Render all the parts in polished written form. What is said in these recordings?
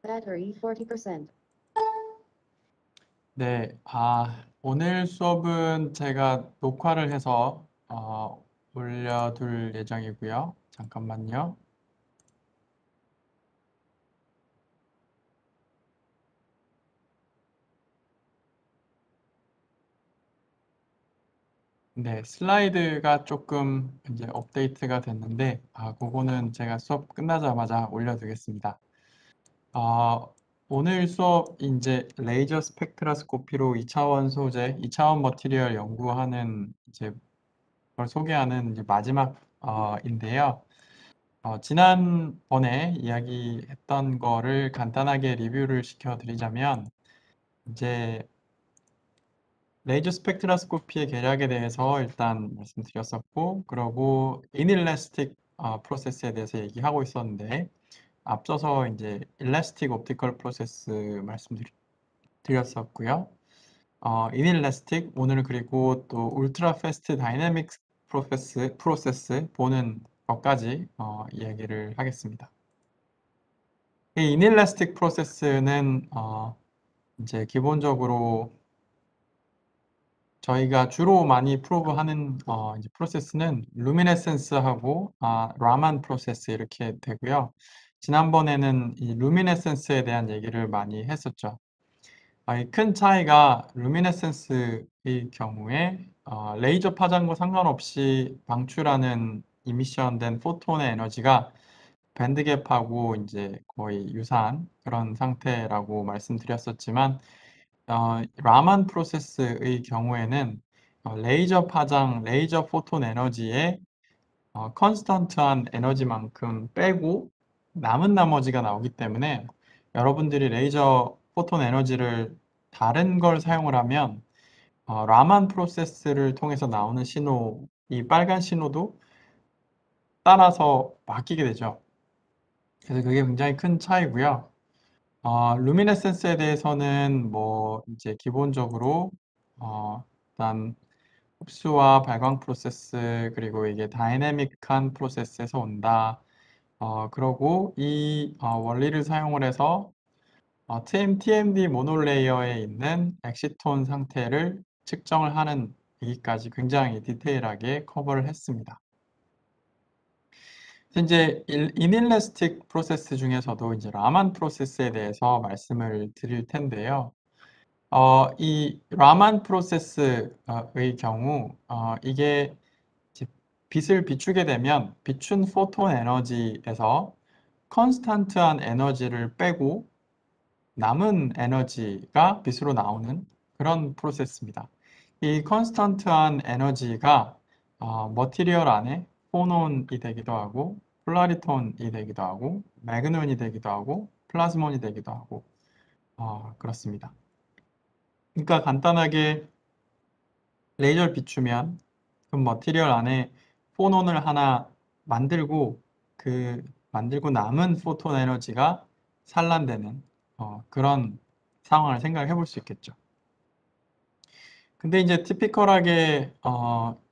Battery 40%. 네, 오늘 수업은 제가 녹화를 해서 올려둘 예정이고요. 잠깐만요. 네, 슬라이드가 조금 이제 업데이트가 됐는데, 그거는 제가 수업 끝나자마자 올려두겠습니다. 오늘 수업 이제 레이저 스펙트라스코피로 2차원 소재, 2차원 머티리얼 연구하는 이제 걸 소개하는 이제 마지막 인데요. 지난번에 이야기했던 거를 간단하게 리뷰를 시켜드리자면, 이제 레이저 스펙트라스코피의 계략에 대해서 일단 말씀드렸었고, 그리고 이닐래스틱 프로세스에 대해서 얘기하고 있었는데, 앞서서 이제 일래스틱 옵티컬 프로세스 말씀드렸었고요. 이닐래스틱, 오늘 그리고 또 울트라 패스트 다이내믹 프로세스 보는 것까지 이야기를 하겠습니다. 이 이닐래스틱 프로세스는 이제 기본적으로 저희가 주로 많이 프로브하는 이제 프로세스는 루미네센스하고 라만 프로세스 이렇게 되고요. 지난번에는 이 루미네센스에 대한 얘기를 많이 했었죠. 이 큰 차이가 루미네센스의 경우에 레이저 파장과 상관없이 방출하는 이미션된 포톤의 에너지가 밴드갭하고 이제 거의 유사한 그런 상태라고 말씀드렸었지만 라만 프로세스의 경우에는 레이저 파장, 레이저 포톤 에너지에 컨스턴트한 에너지만큼 빼고 남은 나머지가 나오기 때문에 여러분들이 레이저 포톤 에너지를 다른 걸 사용을 하면 라만 프로세스를 통해서 나오는 신호, 이 빨간 신호도 따라서 바뀌게 되죠. 그래서 그게 굉장히 큰 차이고요. 루미네센스에 대해서는 뭐 이제 기본적으로 일단 흡수와 발광 프로세스 그리고 이게 다이내믹한 프로세스에서 온다. 그러고 이 원리를 사용을 해서 TMD 모노레이어에 있는 엑시톤 상태를 측정을 하는 얘기까지 굉장히 디테일하게 커버를 했습니다. 이제 이닐래스틱 프로세스 중에서도 이제 라만 프로세스에 대해서 말씀을 드릴 텐데요. 이 라만 프로세스의 경우 이게 빛을 비추게 되면 비춘 포톤 에너지에서 컨스탄트한 에너지를 빼고 남은 에너지가 빛으로 나오는 그런 프로세스입니다. 이 컨스턴트한 에너지가 머티리얼 안에 포논이 되기도 하고 플라리톤이 되기도 하고 매그논이 되기도 하고 플라즈몬이 되기도 하고 그렇습니다. 그러니까 간단하게 레이저를 비추면 그 머티리얼 안에 포논을 하나 만들고 만들고 남은 포톤 에너지가 산란되는 그런 상황을 생각해 볼 수 있겠죠. 근데 이제 티피컬하게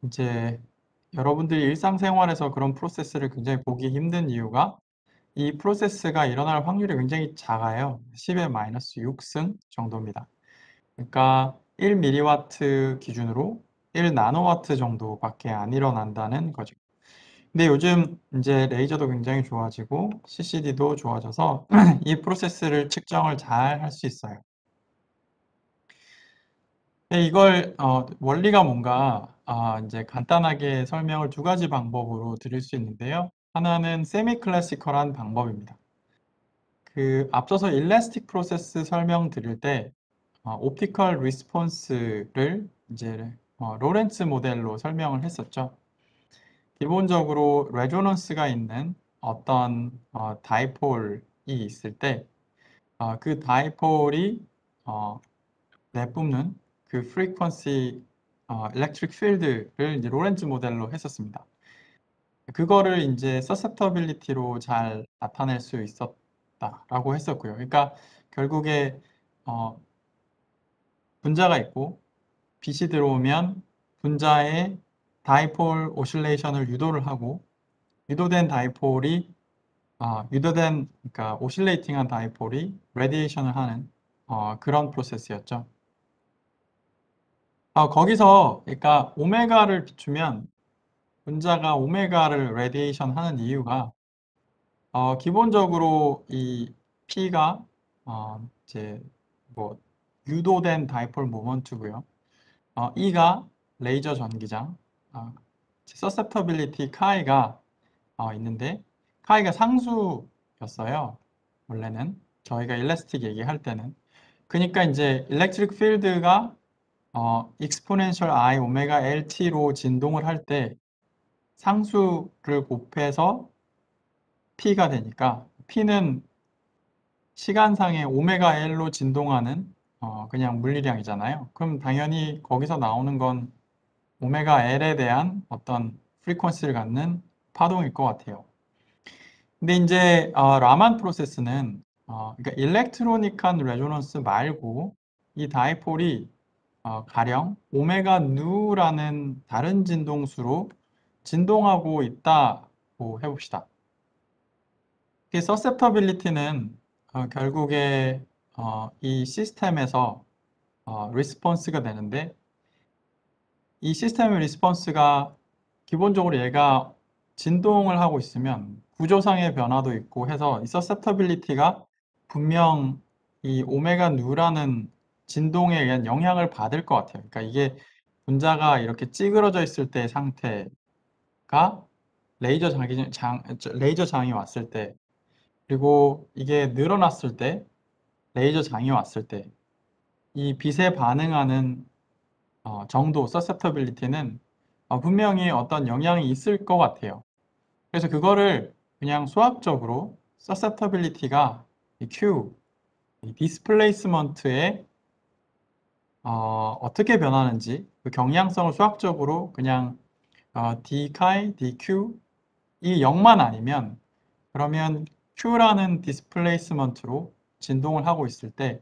이제 여러분들이 일상생활에서 그런 프로세스를 굉장히 보기 힘든 이유가 이 프로세스가 일어날 확률이 굉장히 작아요. 10의 마이너스 6승 정도입니다. 그러니까 1mW 기준으로 1나노와트 정도밖에 안 일어난다는 거죠. 근데 요즘 이제 레이저도 굉장히 좋아지고 CCD도 좋아져서 이 프로세스를 측정을 잘 할 수 있어요. 이걸 원리가 뭔가 이제 간단하게 설명을 두 가지 방법으로 드릴 수 있는데요. 하나는 세미 클래시컬한 방법입니다. 앞서서 일래스틱 프로세스 설명 드릴 때 옵티컬 리스폰스를 이제 로렌츠 모델로 설명을 했었죠. 기본적으로 레조넌스가 있는 어떤 다이폴이 있을 때 그 다이폴이 내뿜는 그 프리퀀시 일렉트릭 필드를 이제 로렌츠 모델로 했었습니다. 그거를 이제 서셉터빌리티로 잘 나타낼 수 있었다라고 했었고요. 그러니까 결국에 분자가 있고 빛이 들어오면 분자의 다이폴 오실레이션을 유도를 하고 유도된 다이폴이 유도된, 그러니까 오실레이팅한 다이폴이 레디에이션을 하는 그런 프로세스였죠. 거기서 그러니까 오메가를 비추면 분자가 오메가를 레디에이션 하는 이유가 기본적으로 이 P가 이제 뭐 유도된 다이폴 모먼트고요. E가 레이저 전기장, 서셉터빌리티 카이가 있는데 카이가 상수였어요. 원래는 저희가 일라스틱 얘기할 때는. 그러니까 이제 일렉트릭 필드가 익스포넨셜 I 오메가 LT로 진동을 할 때 상수를 곱해서 P가 되니까 P는 시간상의 오메가 L로 진동하는 그냥 물리량이잖아요. 그럼 당연히 거기서 나오는 건 오메가 L에 대한 어떤 프리퀀시를 갖는 파동일 것 같아요. 근데 이제 라만 프로세스는 그러니까 일렉트로닉한 레조넌스 말고 이 다이폴이 가령 오메가 누라는 다른 진동수로 진동하고 있다고 해봅시다. 이 서셉터빌리티는 결국에 이 시스템에서 리스폰스가 되는데 이 시스템의 리스폰스가 기본적으로 얘가 진동을 하고 있으면 구조상의 변화도 있고 해서 이 서셉터빌리티가 분명 이 오메가 누라는 진동에 의한 영향을 받을 것 같아요. 그러니까 이게 분자가 이렇게 찌그러져 있을 때 상태가 레이저 장이 왔을 때 그리고 이게 늘어났을 때 레이저 장이 왔을 때 이 빛에 반응하는 정도, 서셉터빌리티는 분명히 어떤 영향이 있을 것 같아요. 그래서 그거를 그냥 수학적으로 서셉터빌리티가 이 Q, 이 디스플레이스먼트에 어떻게 변하는지 그 경향성을 수학적으로 그냥 d 카이, dq 이 0만 아니면 그러면 Q라는 디스플레이스먼트로 진동을 하고 있을 때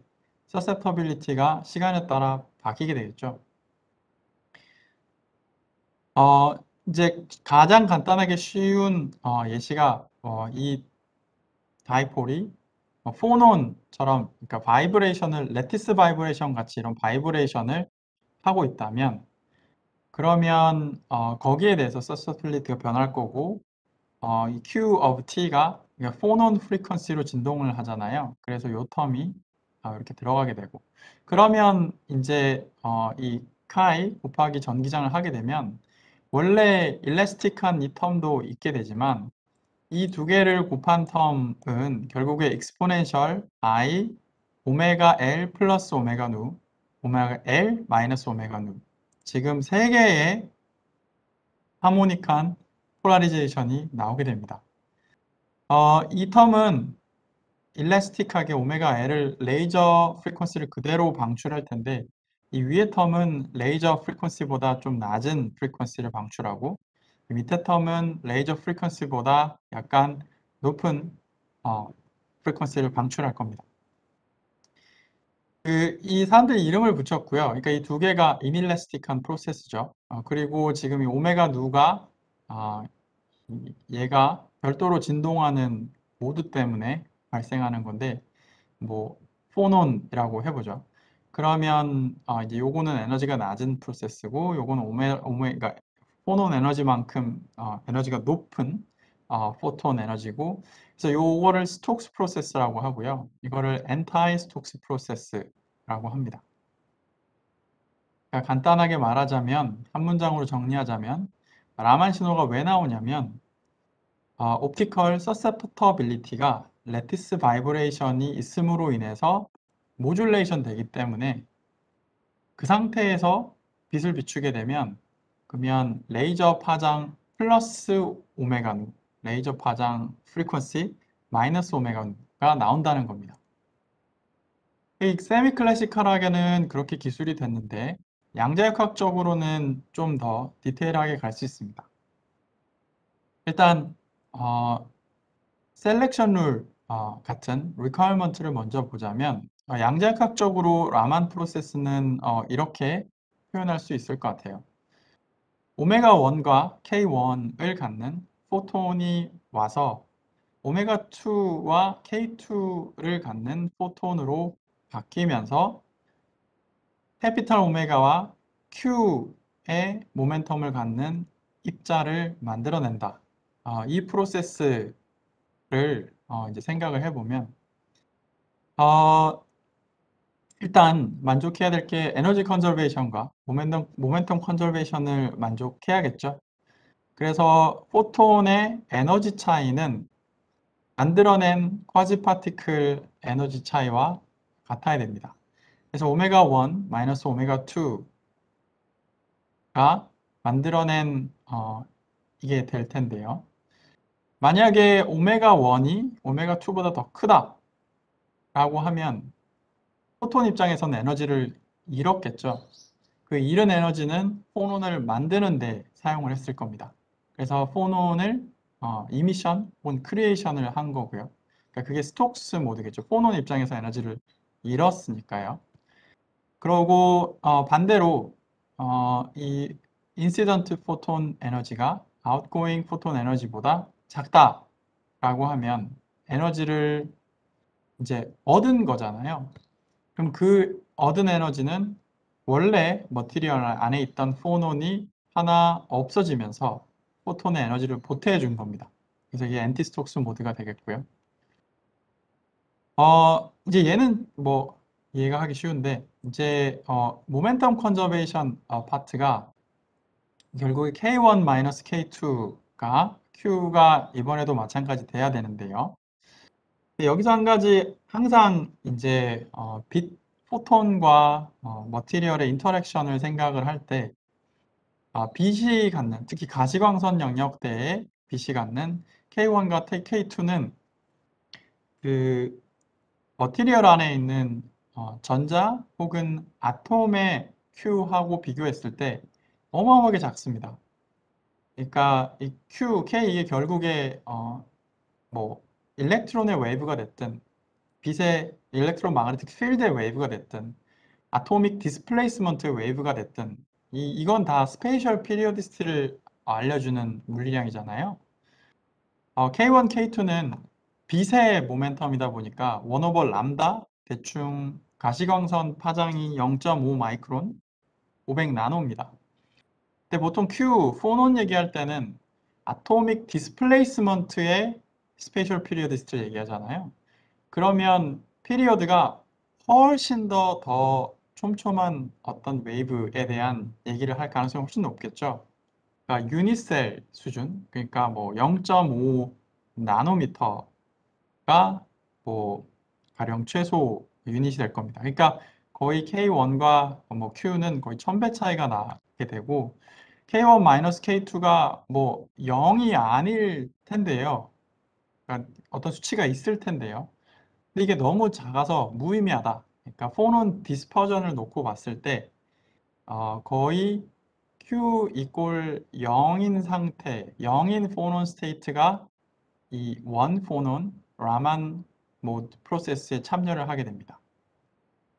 서셉터빌리티가 시간에 따라 바뀌게 되겠죠. 어, 이제 가장 간단하게 쉬운 예시가 이 다이폴이 포논처럼 그러니까 바이브레이션을 레티스 바이브레이션 같이 이런 바이브레이션을 하고 있다면 그러면 거기에 대해서 서셉터빌리티가 변할 거고 이 Q of T가 그러니까 포논 프리퀀시로 진동을 하잖아요. 그래서 이 텀이 이렇게 들어가게 되고 그러면 이제 이 카이 곱하기 전기장을 하게 되면 원래 일라스틱한 이 텀도 있게 되지만 이 두 개를 곱한 텀은 결국에 익스포넨셜 I 오메가 L 플러스 오메가 누 오메가 L 마이너스 오메가 누 지금 세 개의 하모닉한 폴라리제이션이 나오게 됩니다. 이 텀은 일라스틱하게 오메가 L을 레이저 프리퀀시를 그대로 방출할 텐데 이 위의 텀은 레이저 프리퀀시보다 좀 낮은 프리퀀시를 방출하고 밑에 텀은 레이저 프리퀀시보다 약간 높은 프리퀀시를 방출할 겁니다. 이 사람들이 이름을 붙였고요. 그러니까 이 두 개가 인일라스틱한 프로세스죠. 그리고 지금 이 오메가 누가 얘가 별도로 진동하는 모드 때문에 발생하는 건데 뭐 포논이라고 해보죠. 그러면 이제 요거는 에너지가 낮은 프로세스고 요거는 그러니까 포논 에너지만큼 에너지가 높은 포톤 에너지고 그래서 요거를 스톡스 프로세스라고 하고요. 이거를 엔타이 스톡스 프로세스라고 합니다. 그러니까 간단하게 말하자면 한 문장으로 정리하자면 라만 신호가 왜 나오냐면 옵티컬 서셉터빌리티가 레티스 바이브레이션이 있음으로 인해서 모듈레이션 되기 때문에 그 상태에서 빛을 비추게 되면 그러면 레이저 파장 플러스 오메가 누, 레이저 파장 프리퀀시 마이너스 오메가 누가 나온다는 겁니다. 이 세미 클래시컬하게는 그렇게 기술이 됐는데 양자역학적으로는 좀 더 디테일하게 갈 수 있습니다. 일단 셀렉션 룰 같은 requirement를 먼저 보자면 양자역학적으로 라만 프로세스는 이렇게 표현할 수 있을 것 같아요. 오메가 1과 K1을 갖는 포톤이 와서 오메가2와 K2를 갖는 포톤으로 바뀌면서 캐피탈 오메가와 Q의 모멘텀을 갖는 입자를 만들어낸다. 이 프로세스를 이제 생각을 해보면 일단 만족해야 될 게 에너지 컨저베이션과 모멘텀 컨저베이션을 만족해야겠죠. 그래서 포톤의 에너지 차이는 만들어낸 쿼지 파티클 에너지 차이와 같아야 됩니다. 그래서 오메가1 마이너스 오메가2가 만들어낸 이게 될 텐데요. 만약에 오메가1이 오메가2보다 더 크다라고 하면 포톤 입장에서는 에너지를 잃었겠죠. 그 잃은 에너지는 포논을 만드는 데 사용을 했을 겁니다. 그래서 포논을 이미션 혹은 크리에이션을 한 거고요. 그러니까 그게 스톡스 모드겠죠. 포논 입장에서 에너지를 잃었으니까요. 그러고 반대로 이 인시던트 포톤 에너지가 아웃고잉 포톤 에너지보다 작다라고 하면 에너지를 이제 얻은 거잖아요. 그럼 그 얻은 에너지는 원래 머티리얼 안에 있던 포논이 하나 없어지면서 포톤의 에너지를 보태해 준 겁니다. 그래서 이게 엔티스톡스 모드가 되겠고요. 이제 얘는 뭐 이해가 하기 쉬운데 이제 모멘텀 컨저베이션 파트가 결국에 K1-K2가 Q가 이번에도 마찬가지 돼야 되는데요. 여기서 한 가지 항상 이제 빛 포톤과 머티리얼의 인터랙션을 생각을 할 때 빛이 갖는 특히 가시광선 영역대에 빛이 갖는 K1과 K2는 그 머티리얼 안에 있는 전자 혹은 아톰의 Q하고 비교했을 때 어마어마하게 작습니다. 그러니까 이 Q, K 이게 결국에 뭐 일렉트론의 웨이브가 됐든 빛의 일렉트로마그네틱 필드의 웨이브가 됐든 아토믹 디스플레이스먼트 웨이브가 됐든 이건 다 스페이셜 피리오디스티를 알려주는 물리량이잖아요. K1, K2는 빛의 모멘텀이다 보니까 1 오버 람다 대충 가시광선 파장이 0.5 마이크론 500 나노입니다. 근데 보통 Q, 포논 얘기할 때는 아토믹 디스플레이스먼트의 스페이셜 피리오디스티를 얘기하잖아요. 그러면 피리어드가 훨씬 더 촘촘한 어떤 웨이브에 대한 얘기를 할 가능성이 훨씬 높겠죠. 그러니까 유니셀 수준, 그러니까 뭐 0.5 나노미터가 뭐 가령 최소 유닛이 될 겁니다. 그러니까 거의 K1과 뭐 Q는 거의 1000배 차이가 나게 되고 K1-K2가 뭐 0이 아닐 텐데요. 그러니까 어떤 수치가 있을 텐데요. 근데 이게 너무 작아서 무의미하다. 그러니까 포논 디스퍼전을 놓고 봤을 때 거의 Q 이꼴 0인 상태, 0인 포논 스테이트가 이 원 포논 라만 모드 프로세스에 참여를 하게 됩니다.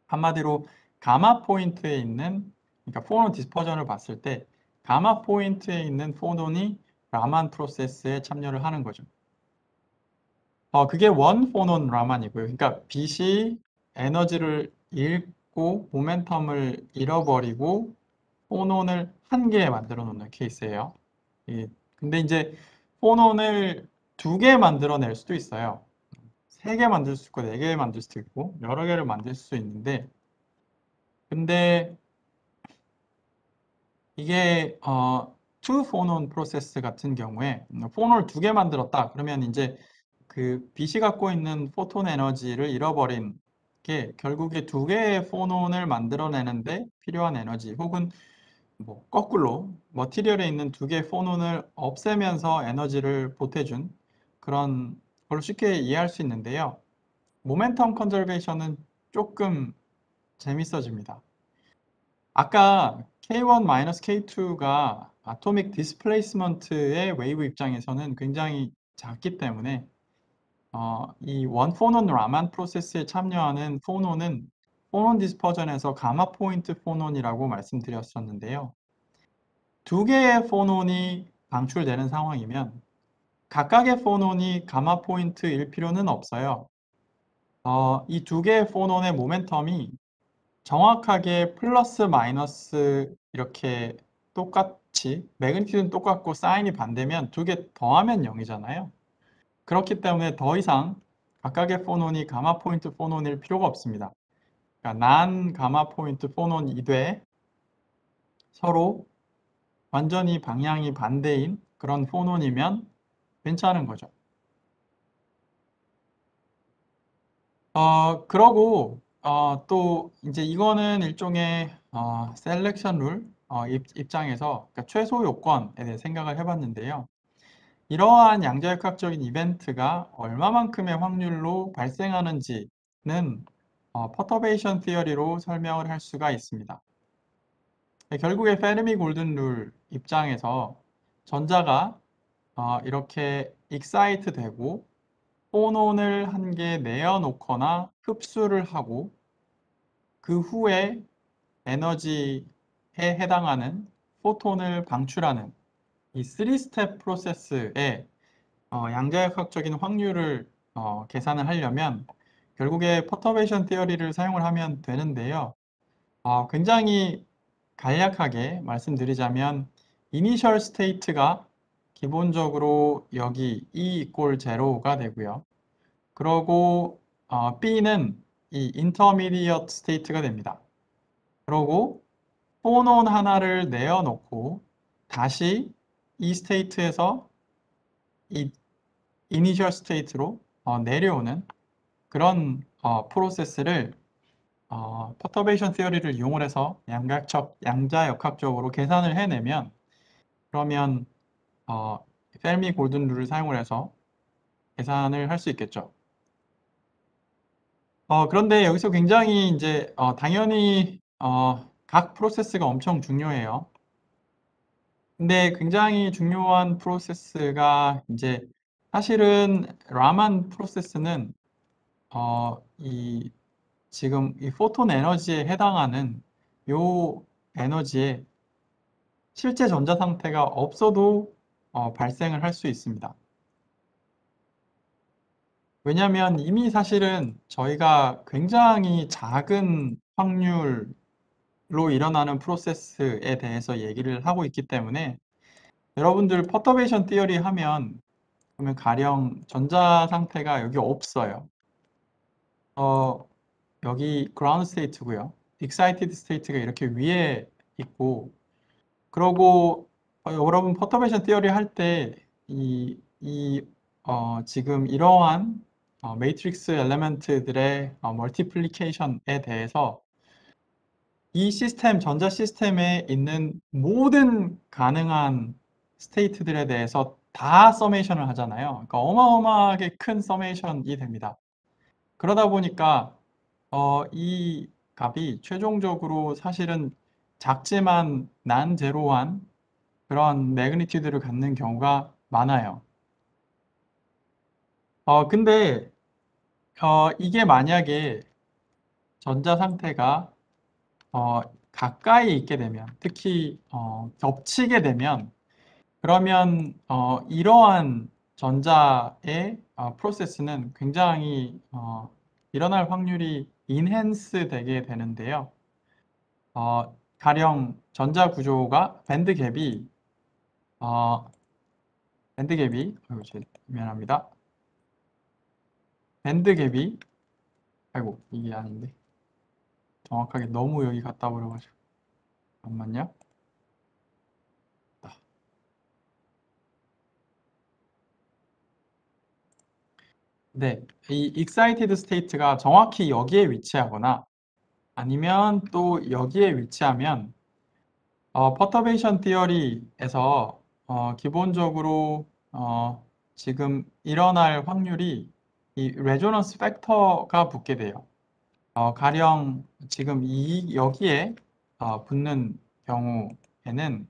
한마디로 가마 포인트에 있는 그러니까 포논 디스퍼전을 봤을 때 가마 포인트에 있는 포논이 라만 프로세스에 참여를 하는 거죠. 그게 원 포논 라만이고요. 그러니까 빛이 에너지를 잃고 모멘텀을 잃어버리고 포논을 한 개 만들어 놓는 케이스예요. 근데 이제 포논을 2개 만들어낼 수도 있어요. 3개 만들 수 있고 4개 만들 수도 있고 여러 개를 만들 수 있는데 근데 이게 투 포논 프로세스 같은 경우에 포논을 2개 만들었다. 그러면 이제 그 빛이 갖고 있는 포톤 에너지를 잃어버린 게 결국에 2개의 포논을 만들어내는데 필요한 에너지 혹은 뭐 거꾸로 머티리얼에 있는 2개의 포논을 없애면서 에너지를 보태준 그런 걸로 쉽게 이해할 수 있는데요. 모멘텀 컨저베이션은 조금 재밌어집니다. 아까 K1-K2가 아토믹 디스플레이스먼트의 웨이브 입장에서는 굉장히 작기 때문에 이 원 포논 라만 프로세스에 참여하는 포논은 포논 디스퍼전에서 가마 포인트 포논이라고 말씀드렸었는데요. 2개의 포논이 방출되는 상황이면 각각의 포논이 가마 포인트일 필요는 없어요. 이 두 개의 포논의 모멘텀이 정확하게 플러스 마이너스 이렇게 똑같이 매그니튜드는 똑같고 사인이 반대면 두 개 더하면 0이잖아요. 그렇기 때문에 더 이상 각각의 포논이 가마 포인트 포논일 필요가 없습니다. 그러니까 난 가마 포인트 포논이 돼 서로 완전히 방향이 반대인 그런 포논이면 괜찮은 거죠. 그러고 또 이제 이거는 일종의 셀렉션 룰 입장에서 그러니까 최소 요건에 대해 생각을 해봤는데요. 이러한 양자역학적인 이벤트가 얼마만큼의 확률로 발생하는지는 퍼터베이션 티어리로 설명을 할 수가 있습니다. 결국에 페르미 골든 룰 입장에서 전자가 이렇게 익사이트 되고 포논을 한 개 내어놓거나 흡수를 하고 그 후에 에너지에 해당하는 포톤을 방출하는 이 3스텝 프로세스의 양자역학적인 확률을 계산을 하려면 결국에 퍼터베이션 티어리를 사용을 하면 되는데요. 굉장히 간략하게 말씀드리자면 이니셜 스테이트가 기본적으로 여기 E 이꼴 제로가 되고요. 그러고 B는 이 인터미디엇 스테이트가 됩니다. 그러고 포논 하나를 내어놓고 다시 이 스테이트에서 이 이니셜 스테이트로 내려오는 그런 프로세스를 퍼터베이션 티어리를 이용을 해서 양자역학적으로 계산을 해내면 그러면 페르미 골든 룰을 사용을 해서 계산을 할 수 있겠죠. 그런데 여기서 굉장히 이제 당연히 각 프로세스가 엄청 중요해요. 근데 굉장히 중요한 프로세스가 이제 사실은 라만 프로세스는 이 지금 이 포톤 에너지에 해당하는 요 에너지에 실제 전자 상태가 없어도 발생을 할 수 있습니다. 왜냐하면 이미 사실은 저희가 굉장히 작은 확률로 일어나는 프로세스에 대해서 얘기를 하고 있기 때문에 여러분들 퍼터베이션 티어리 하면 그러면 가령 전자 상태가 여기 없어요. 여기 그라운드 스테이트고요. 익사이티드 스테이트가 이렇게 위에 있고 그러고 여러분 퍼터베이션 티어리 할 때 지금 이러한 매트릭스 엘레멘트들의 멀티플리케이션에 대해서 이 시스템, 전자 시스템에 있는 모든 가능한 스테이트들에 대해서 다 서메이션을 하잖아요. 그러니까 어마어마하게 큰 서메이션이 됩니다. 그러다 보니까 이 값이 최종적으로 사실은 작지만 난제로한 그런 매그니튜드를 갖는 경우가 많아요. 근데 이게 만약에 전자 상태가 가까이 있게 되면, 특히 겹치게 되면, 그러면 이러한 전자의 프로세스는 굉장히 일어날 확률이 인핸스 되게 되는데요. 가령 전자 구조가 미안합니다. 밴드 갭이, 아이고, 이게 아닌데. 정확하게 너무 여기 갖다 버려가지고. 잠깐만요. 네, 이 excited state가 정확히 여기에 위치하거나 아니면 또 여기에 위치하면 퍼터베이션 티어리에서 기본적으로 지금 일어날 확률이 이 레조넌스 팩터가 붙게 돼요. 가령 지금 여기에 붙는 경우에는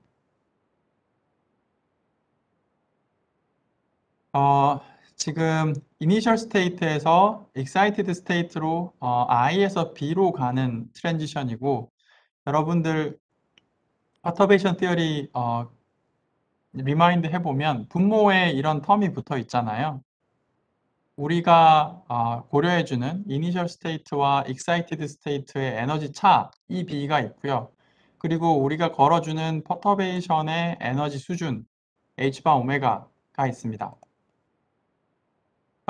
지금 이니셜 스테이트에서 excited 스테이트로 I에서 B로 가는 트랜지션이고 여러분들 퍼터베이션 티어리 리마인드 해보면 분모에 이런 텀이 붙어 있잖아요. 우리가 고려해주는 이니셜 스테이트와 익사이티드 스테이트의 에너지 차, 이 B가 있고요. 그리고 우리가 걸어주는 퍼터베이션의 에너지 수준, H바 오메가가 있습니다.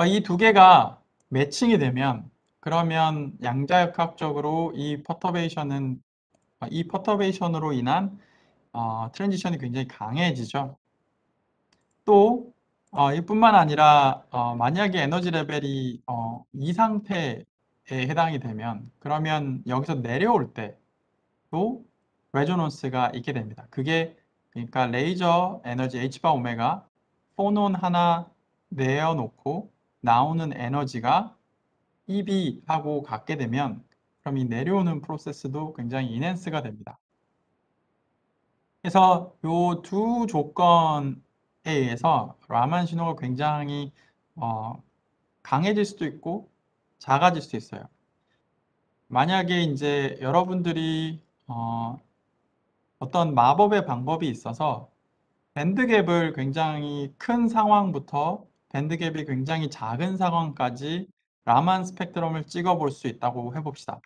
이 두 개가 매칭이 되면 그러면 양자역학적으로 이 퍼터베이션으로 인한 트랜지션이 굉장히 강해지죠. 또 이뿐만 아니라 만약에 에너지 레벨이 이 상태에 해당이 되면 그러면 여기서 내려올 때도 레조넌스가 있게 됩니다. 그게 그러니까 레이저 에너지 H바 오메가 포논 하나 내어놓고 나오는 에너지가 EB하고 같게 되면 그럼 이 내려오는 프로세스도 굉장히 인핸스가 됩니다. 그래서 이 두 조건에 의해서 라만 신호가 굉장히 강해질 수도 있고 작아질 수도 있어요. 만약에 이제 여러분들이 어떤 마법의 방법이 있어서 밴드갭을 굉장히 큰 상황부터 밴드갭이 굉장히 작은 상황까지 라만 스펙트럼을 찍어볼 수 있다고 해봅시다.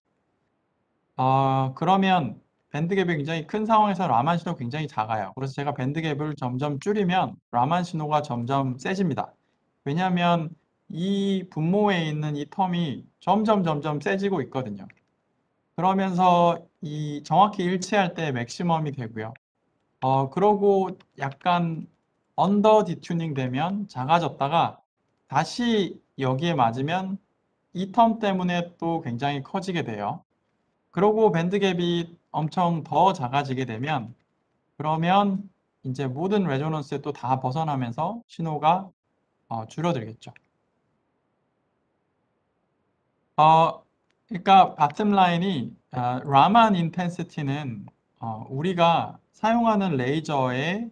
그러면 밴드갭이 굉장히 큰 상황에서 라만 신호가 굉장히 작아요. 그래서 제가 밴드갭을 점점 줄이면 라만 신호가 점점 세집니다. 왜냐하면 이 분모에 있는 이 텀이 점점 세지고 있거든요. 그러면서 이 정확히 일치할 때 맥시멈이 되고요. 그러고 약간 언더 디튜닝 되면 작아졌다가 다시 여기에 맞으면 이 텀 때문에 또 굉장히 커지게 돼요. 그러고 밴드갭이 엄청 더 작아지게 되면 그러면 이제 모든 레조넌스에 또 다 벗어나면서 신호가 줄어들겠죠. 그러니까 바텀 라인이 라만 인텐시티는 우리가 사용하는 레이저의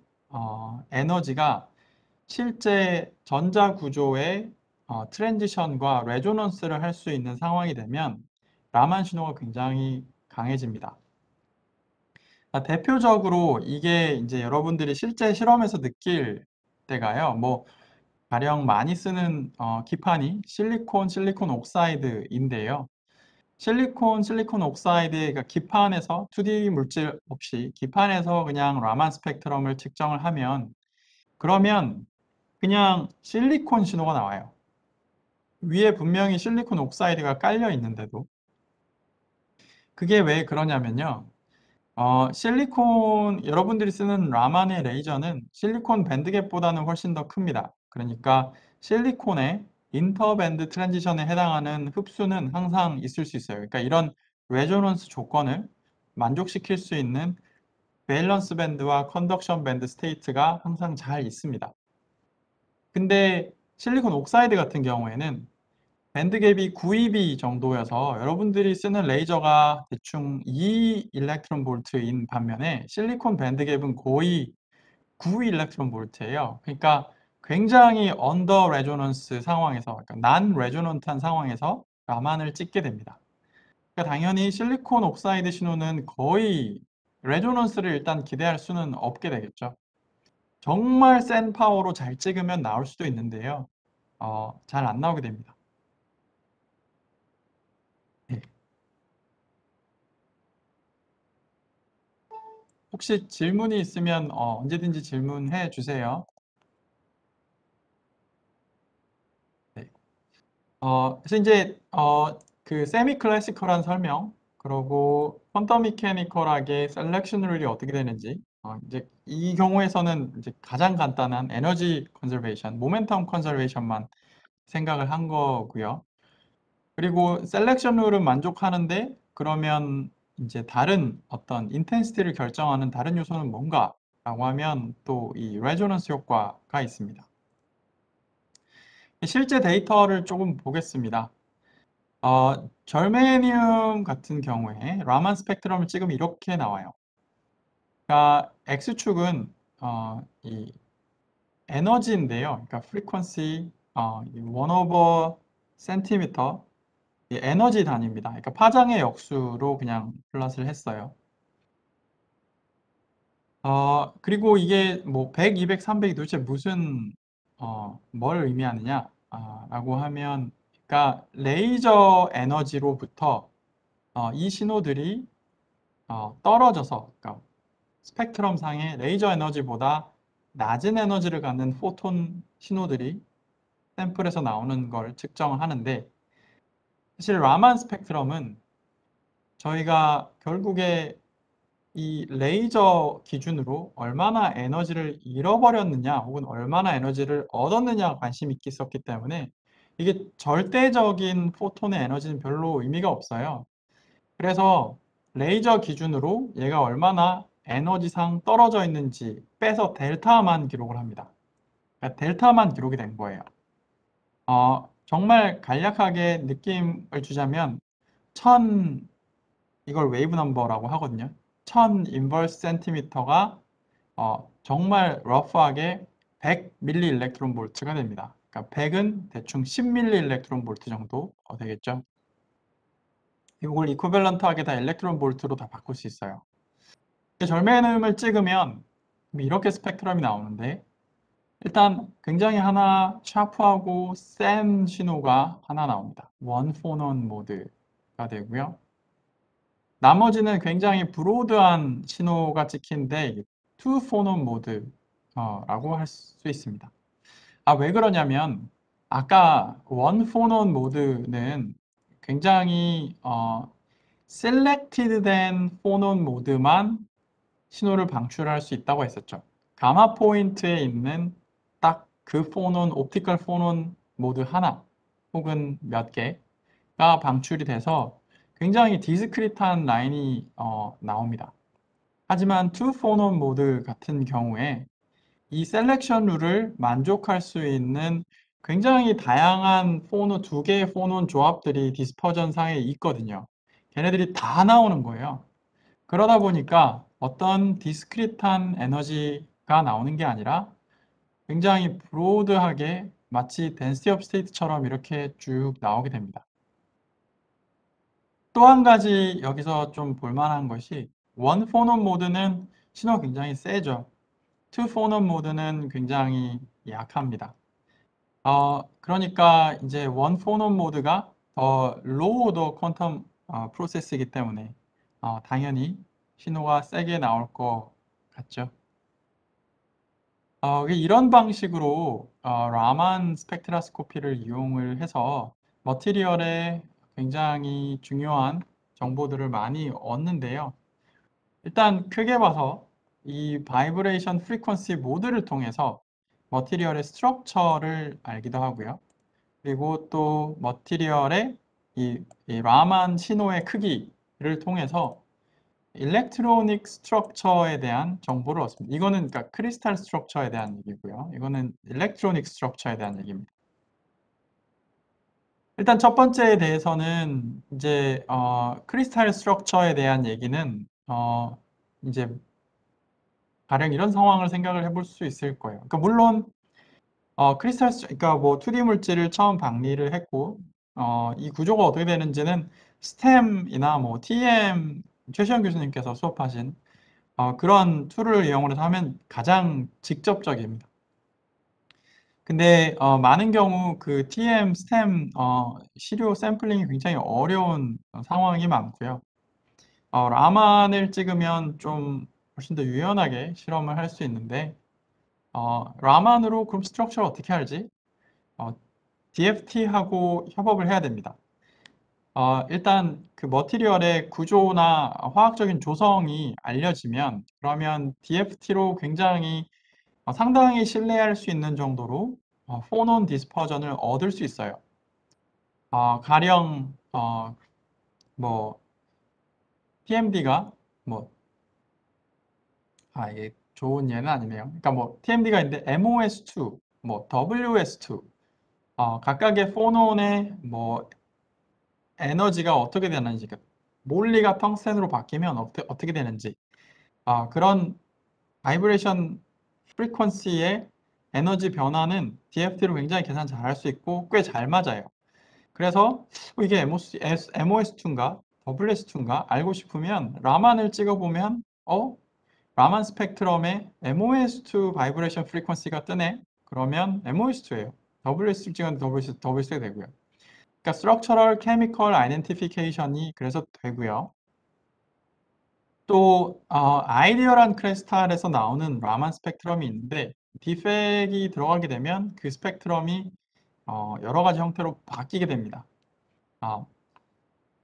에너지가 실제 전자 구조의 트랜지션과 레조넌스를 할 수 있는 상황이 되면 라만 신호가 굉장히 강해집니다. 대표적으로 이게 이제 여러분들이 실제 실험에서 느낄 때가요. 뭐 가령 많이 쓰는 기판이 실리콘 옥사이드인데요. 실리콘 옥사이드, 그러니까 기판에서 2D 물질 없이 기판에서 그냥 라만 스펙트럼을 측정을 하면 그러면 그냥 실리콘 신호가 나와요. 위에 분명히 실리콘 옥사이드가 깔려 있는데도 그게 왜 그러냐면요. 여러분들이 쓰는 라만의 레이저는 실리콘 밴드갭보다는 훨씬 더 큽니다. 그러니까 실리콘의 인터밴드 트랜지션에 해당하는 흡수는 항상 있을 수 있어요. 그러니까 이런 레조넌스 조건을 만족시킬 수 있는 밸런스 밴드와 컨덕션 밴드 스테이트가 항상 잘 있습니다. 근데 실리콘 옥사이드 같은 경우에는 밴드갭이 9eV 정도여서 여러분들이 쓰는 레이저가 대충 2 일렉트론 볼트인 반면에 실리콘 밴드갭은 거의 9 일렉트론 볼트예요. 그러니까 굉장히 언더 레조넌스 상황에서, 그러니까 난 레조넌트한 상황에서 라만을 찍게 됩니다. 그러니까 당연히 실리콘 옥사이드 신호는 거의 레조넌스를 일단 기대할 수는 없게 되겠죠. 정말 센 파워로 잘 찍으면 나올 수도 있는데요. 잘 안 나오게 됩니다. 네. 혹시 질문이 있으면 언제든지 질문해 주세요. 네. 그래서 이제 그 세미 클래시컬한 설명, 그리고 퀀텀 미케니컬하게 셀렉션 룰이 어떻게 되는지, 이제 이 경우에서는 이제 가장 간단한 에너지 컨저베이션, 모멘텀 컨저베이션만 생각을 한 거고요. 그리고 셀렉션 룰은 만족하는데 그러면 이제 다른 어떤 인텐시티를 결정하는 다른 요소는 뭔가라고 하면 또 이 레조넌스 효과가 있습니다. 실제 데이터를 조금 보겠습니다. 절메니움 같은 경우에 라만 스펙트럼을 찍으면 이렇게 나와요. 그러니까 X축은 이 에너지인데요. 그러니까 frequency 1/cm 에너지 단위입니다. 그러니까 파장의 역수로 그냥 플롯을 했어요. 그리고 이게 뭐 100, 200, 300이 도대체 무슨 뭘 의미하느냐 라고 하면, 그러니까 레이저 에너지로부터 이 신호들이 떨어져서, 그러니까 스펙트럼 상의 레이저 에너지보다 낮은 에너지를 갖는 포톤 신호들이 샘플에서 나오는 걸 측정하는데, 사실 라만 스펙트럼은 저희가 결국에 이 레이저 기준으로 얼마나 에너지를 잃어버렸느냐 혹은 얼마나 에너지를 얻었느냐 관심이 있었기 때문에 이게 절대적인 포톤의 에너지는 별로 의미가 없어요. 그래서 레이저 기준으로 얘가 얼마나 에너지상 떨어져 있는지 빼서 델타만 기록을 합니다. 그러니까 델타만 기록이 된 거예요. 정말 간략하게 느낌을 주자면 1000, 이걸 웨이브 넘버라고 하거든요. 1000 인버스 센티미터가 정말 러프하게 100 밀리 일렉트론 볼트가 됩니다. 그러니까 100은 대충 10 밀리 일렉트론 볼트 정도 되겠죠. 이걸 이퀴밸런트하게 다 일렉트론 볼트로 다 바꿀 수 있어요. 절매음을 찍으면 이렇게 스펙트럼이 나오는데, 일단 굉장히 하나 샤프하고 센 신호가 하나 나옵니다. 원 포논 모드가 되고요. 나머지는 굉장히 브로드한 신호가 찍히는데 투 포논 모드라고 할 수 있습니다. 왜 그러냐면 아까 원 포논 모드는 굉장히 셀렉티드 된 포논 모드만 신호를 방출할 수 있다고 했었죠. 가마 포인트에 있는 딱 그 포논, 옵티컬 포논 모드 하나 혹은 몇 개가 방출이 돼서 굉장히 디스크릿한 라인이 나옵니다. 하지만 투 포논 모드 같은 경우에 이 셀렉션 룰을 만족할 수 있는 굉장히 다양한 포논, 두 개의 포논 조합들이 디스퍼전 상에 있거든요. 걔네들이 다 나오는 거예요. 그러다 보니까 어떤 디스크릿한 에너지가 나오는 게 아니라 굉장히 브로드하게 마치 덴시티 오브 스테이트처럼 이렇게 쭉 나오게 됩니다. 또 한 가지 여기서 좀 볼만한 것이 원 포논 모드는 신호가 굉장히 세죠. 투 포논 모드는 굉장히 약합니다. 그러니까 이제 원 포논 모드가 더 로우 오더 퀀텀 프로세스이기 때문에 당연히 신호가 세게 나올 것 같죠. 이런 방식으로 라만 스펙트라스코피를 이용을 해서 머티리얼에 굉장히 중요한 정보들을 많이 얻는데요. 일단 크게 봐서 이 바이브레이션 프리퀀시 모드를 통해서 머티리얼의 스트럭처를 알기도 하고요. 그리고 또 머티리얼의 이 라만 신호의 크기를 통해서 일렉트로닉 스트럭처에 대한 정보를 얻습니다. 이거는 그러니까 크리스탈 스트럭처에 대한 얘기고요. 이거는 일렉트로닉 스트럭처에 대한 얘기입니다. 일단 첫 번째에 대해서는 이제 크리스탈 스트럭처에 대한 얘기는 이제 가령 이런 상황을 생각을 해볼 수 있을 거예요. 그러니까 물론 그러니까 뭐 2D 물질을 처음 박리를 했고 이 구조가 어떻게 되는지는 스템이나 뭐 TM 최시영 교수님께서 수업하신 그런 툴을 이용해서 하면 가장 직접적입니다. 근데 많은 경우 그 TM, 스템 시료 샘플링이 굉장히 어려운 상황이 많고요. 라만을 찍으면 좀 훨씬 더 유연하게 실험을 할 수 있는데 라만으로 그럼 스트럭처를 어떻게 알지? DFT하고 협업을 해야 됩니다. 일단 그 머티리얼의 구조나 화학적인 조성이 알려지면 그러면 DFT로 굉장히 상당히 신뢰할 수 있는 정도로 포논 디스퍼전을 얻을 수 있어요. 가령 뭐 TMD가 뭐 이게 좋은 예는 아니네요. 그러니까 뭐 TMD가 있는데 MOS2, 뭐 WS2 각각의 포논의 뭐 에너지가 어떻게 되는지, 그러니까 몰리가 텅스텐으로 바뀌면 어떻게 되는지 그런 바이브레이션 프리퀀시의 에너지 변화는 DFT로 굉장히 계산 잘 할 수 있고 꽤 잘 맞아요. 그래서 이게 MOS2인가 WS2인가 알고 싶으면 라만을 찍어보면 라만 스펙트럼에 MOS2 바이브레이션 프리퀀시가 뜨네? 그러면 MOS2예요. WS 찍었는데 WS 되고요. 그러니까 Structural Chemical Identification이 그래서 되고요. 또 아이디어란 크리스탈에서 나오는 라만 스펙트럼이 있는데 디펙이 들어가게 되면 그 스펙트럼이 여러 가지 형태로 바뀌게 됩니다.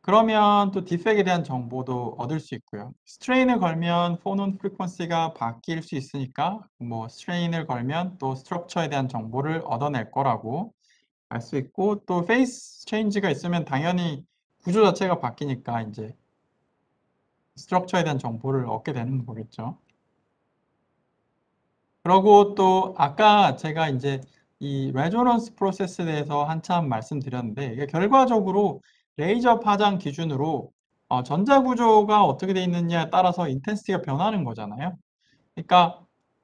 그러면 또 디펙에 대한 정보도 얻을 수 있고요. 스트레인을 걸면 포논 프리퀀시가 바뀔 수 있으니까 뭐 스트레인을 걸면 또 스트럭처에 대한 정보를 얻어낼 거라고 알 수 있고 또 페이스 체인지가 있으면 당연히 구조 자체가 바뀌니까 이제 스트럭처에 대한 정보를 얻게 되는 거겠죠. 그리고 또 아까 제가 이제 이 레조넌스 프로세스에 대해서 한참 말씀드렸는데 이게 결과적으로 레이저 파장 기준으로 전자구조가 어떻게 돼 있느냐에 따라서 인텐시티가 변하는 거잖아요. 그러니까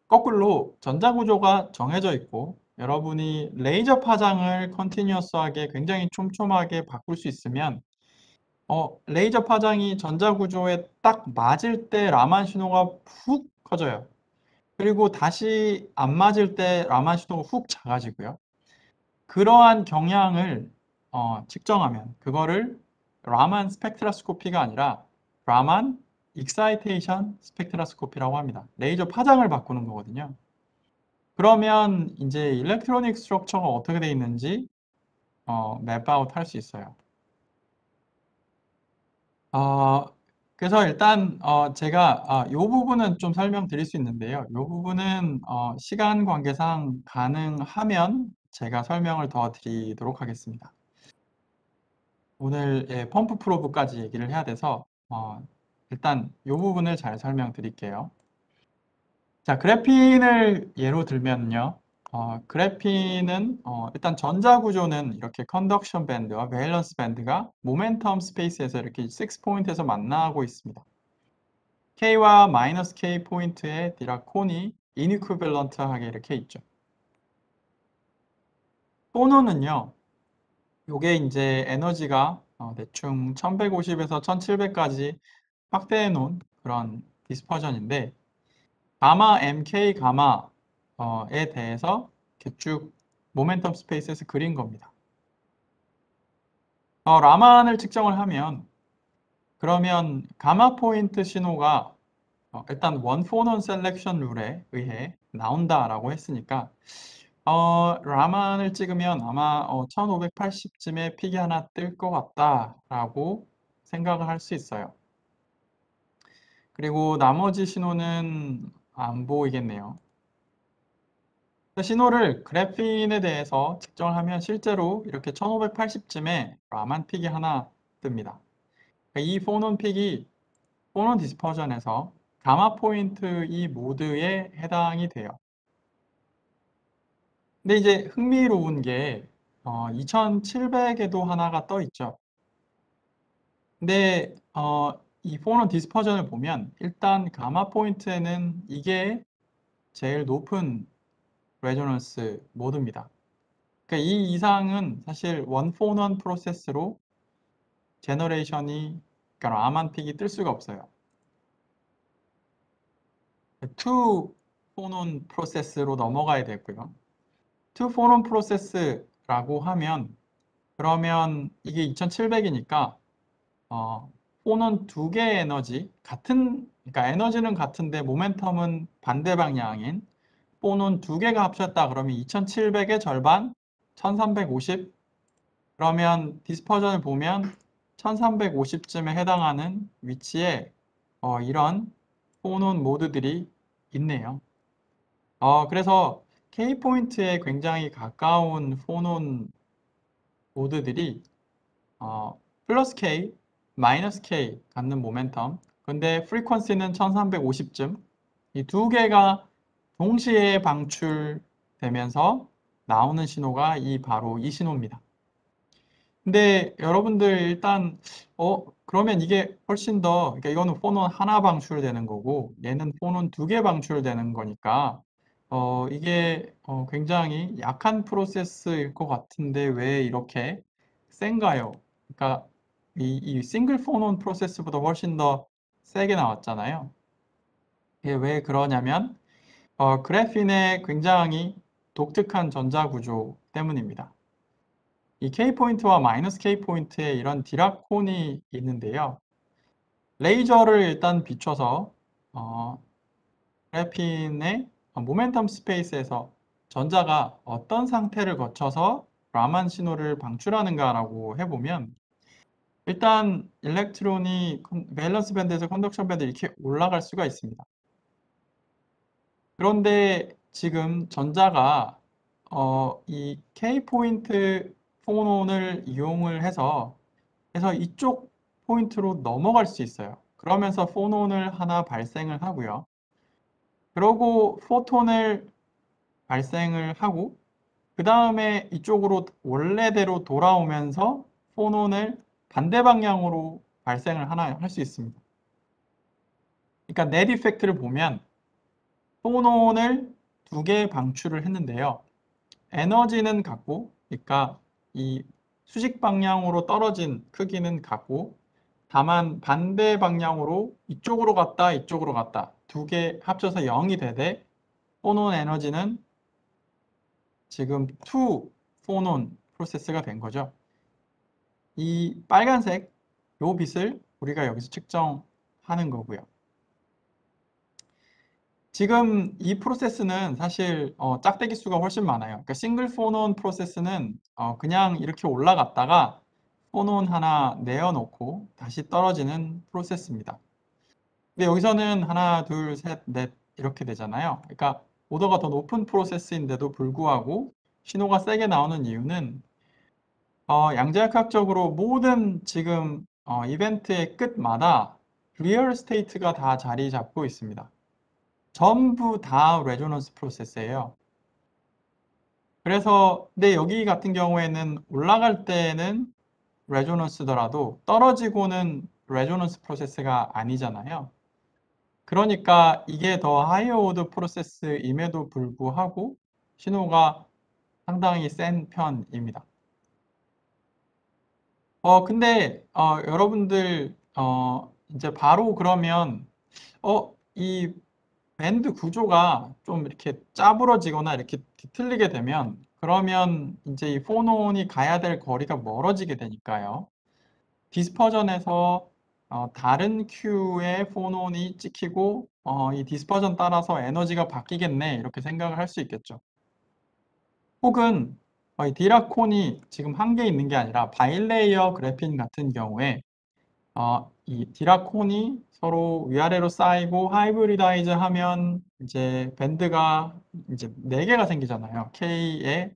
거꾸로 전자구조가 정해져 있고 여러분이 레이저 파장을 컨티뉴어스하게 굉장히 촘촘하게 바꿀 수 있으면 레이저 파장이 전자구조에 딱 맞을 때 라만 신호가 훅 커져요. 그리고 다시 안 맞을 때 라만 신호가 훅 작아지고요. 그러한 경향을 측정하면 그거를 라만 스펙트라스코피가 아니라 라만 익사이테이션 스펙트라스코피라고 합니다. 레이저 파장을 바꾸는 거거든요. 그러면 이제 일렉트로닉 스트럭처가 어떻게 돼 있는지 맵아웃 할 수 있어요. 그래서 일단 제가 이 부분은 좀 설명드릴 수 있는데요. 이 부분은 시간 관계상 가능하면 제가 설명을 더 드리도록 하겠습니다. 오늘 펌프 프로브까지 얘기를 해야 돼서 일단 이 부분을 잘 설명드릴게요. 자, 그래핀을 예로 들면요. 그래핀은 일단 전자 구조는 이렇게 컨덕션 밴드와 밸런스 밴드가 모멘텀 스페이스에서 이렇게 6포인트에서 만나고 있습니다. K와 마이너스 K 포인트의 디락 콘이 이니큐밸런트하게 이렇게 있죠. 토너는요. 요게 이제 에너지가 대충 1150에서 1700까지 확대해 놓은 그런 디스퍼전인데 가마 MK 가마에 대해서 이렇게 쭉 모멘텀 스페이스에서 그린 겁니다. 라만을 측정을 하면 그러면 가마 포인트 신호가 일단 원포넌 셀렉션 룰에 의해 나온다라고 했으니까 라만을 찍으면 아마 1580쯤에 픽이 하나 뜰 것 같다라고 생각을 할 수 있어요. 그리고 나머지 신호는 안 보이겠네요. 신호를 그래핀에 대해서 측정을 하면 실제로 이렇게 1580쯤에 라만 픽이 하나 뜹니다. 이 포논 픽이 포논 디스퍼전에서 가마 포인트 이 모드에 해당이 돼요. 근데 이제 흥미로운 게 2700에도 하나가 떠 있죠. 근데 이 포논 디스퍼전을 보면 일단 가마 포인트에는 이게 제일 높은 레조넌스 모드입니다. 그러니까 이 이상은 사실 원 포논 프로세스로 제너레이션이 그러니까 라만 픽이 뜰 수가 없어요. 투 포논 프로세스로 넘어가야 되고요. 투 포논 프로세스라고 하면 그러면 이게 2700이니까 포논 두 개의 에너지 그러니까 에너지는 같은데 모멘텀은 반대 방향인 포논 두 개가 합쳤다 그러면 2700의 절반 1350 그러면 디스퍼전을 보면 1350쯤에 해당하는 위치에 이런 포논 모드들이 있네요. 그래서 K포인트에 굉장히 가까운 포논 모드들이 플러스 K, 마이너스 K 갖는 모멘텀 근데 프리퀀시는 1350쯤 이 두 개가 동시에 방출되면서 나오는 신호가 바로 이 신호입니다. 근데 여러분들 일단 그러면 이게 훨씬 더 그러니까 이거는 포논 하나 방출되는 거고 얘는 포논 두 개 방출되는 거니까 이게 굉장히 약한 프로세스일 것 같은데 왜 이렇게 센가요? 그러니까 이 싱글 포논 프로세스보다 훨씬 더 세게 나왔잖아요. 이게 왜 그러냐면 그래핀의 굉장히 독특한 전자 구조 때문입니다. 이 K포인트와 마이너스 K포인트에 이런 디라콘이 있는데요. 레이저를 일단 비춰서 그래핀의 모멘텀 스페이스에서 전자가 어떤 상태를 거쳐서 라만 신호를 방출하는가라고 해보면 일단 일렉트론이 밸런스 밴드에서 컨덕션 밴드 이렇게 올라갈 수가 있습니다. 그런데 지금 전자가 이 K포인트 폰온을 이용을 해서 이쪽 포인트로 넘어갈 수 있어요. 그러면서 폰온을 하나 발생을 하고요. 그러고 포톤을 발생을 하고 그 다음에 이쪽으로 원래대로 돌아오면서 폰온을 반대 방향으로 발생을 하나 할 수 있습니다. 그러니까 넷 이펙트를 보면 폰온을 두 개 방출을 했는데요. 에너지는 같고, 그러니까 이 수직 방향으로 떨어진 크기는 같고, 다만 반대 방향으로 이쪽으로 갔다, 이쪽으로 갔다 두 개 합쳐서 0이 되되 폰온 에너지는 지금 2 폰온 프로세스가 된 거죠. 이 빨간색 요 빛을 우리가 여기서 측정하는 거고요. 지금 이 프로세스는 사실 짝대기 수가 훨씬 많아요. 그러니까 싱글 폰온 프로세스는 그냥 이렇게 올라갔다가 폰온 하나 내어놓고 다시 떨어지는 프로세스입니다. 근데 여기서는 하나, 둘, 셋, 넷 이렇게 되잖아요. 그러니까 오더가 더 높은 프로세스인데도 불구하고 신호가 세게 나오는 이유는 양자역학적으로 모든 지금 이벤트의 끝마다 리얼 스테이트가 다 자리 잡고 있습니다. 전부 다 레조넌스 프로세스예요. 그래서 근데 여기 같은 경우에는 올라갈 때는 레조넌스더라도 떨어지고는 레조넌스 프로세스가 아니잖아요. 그러니까 이게 더 하이어 오더 프로세스임에도 불구하고 신호가 상당히 센 편입니다. 근데 여러분들 이제 바로 그러면 이 밴드 구조가 좀 이렇게 짜부러지거나 이렇게 뒤틀리게 되면 그러면 이제 이 폰온이 가야 될 거리가 멀어지게 되니까요. 디스퍼전에서 다른 큐에 폰온이 찍히고 이 디스퍼전 따라서 에너지가 바뀌겠네 이렇게 생각을 할 수 있겠죠. 혹은 이 디라콘이 지금 한 개 있는 게 아니라 바이레이어 그래핀 같은 경우에 이 디라콘이 서로 위아래로 쌓이고 하이브리다이즈 하면 이제 밴드가 이제 4개가 생기잖아요. K에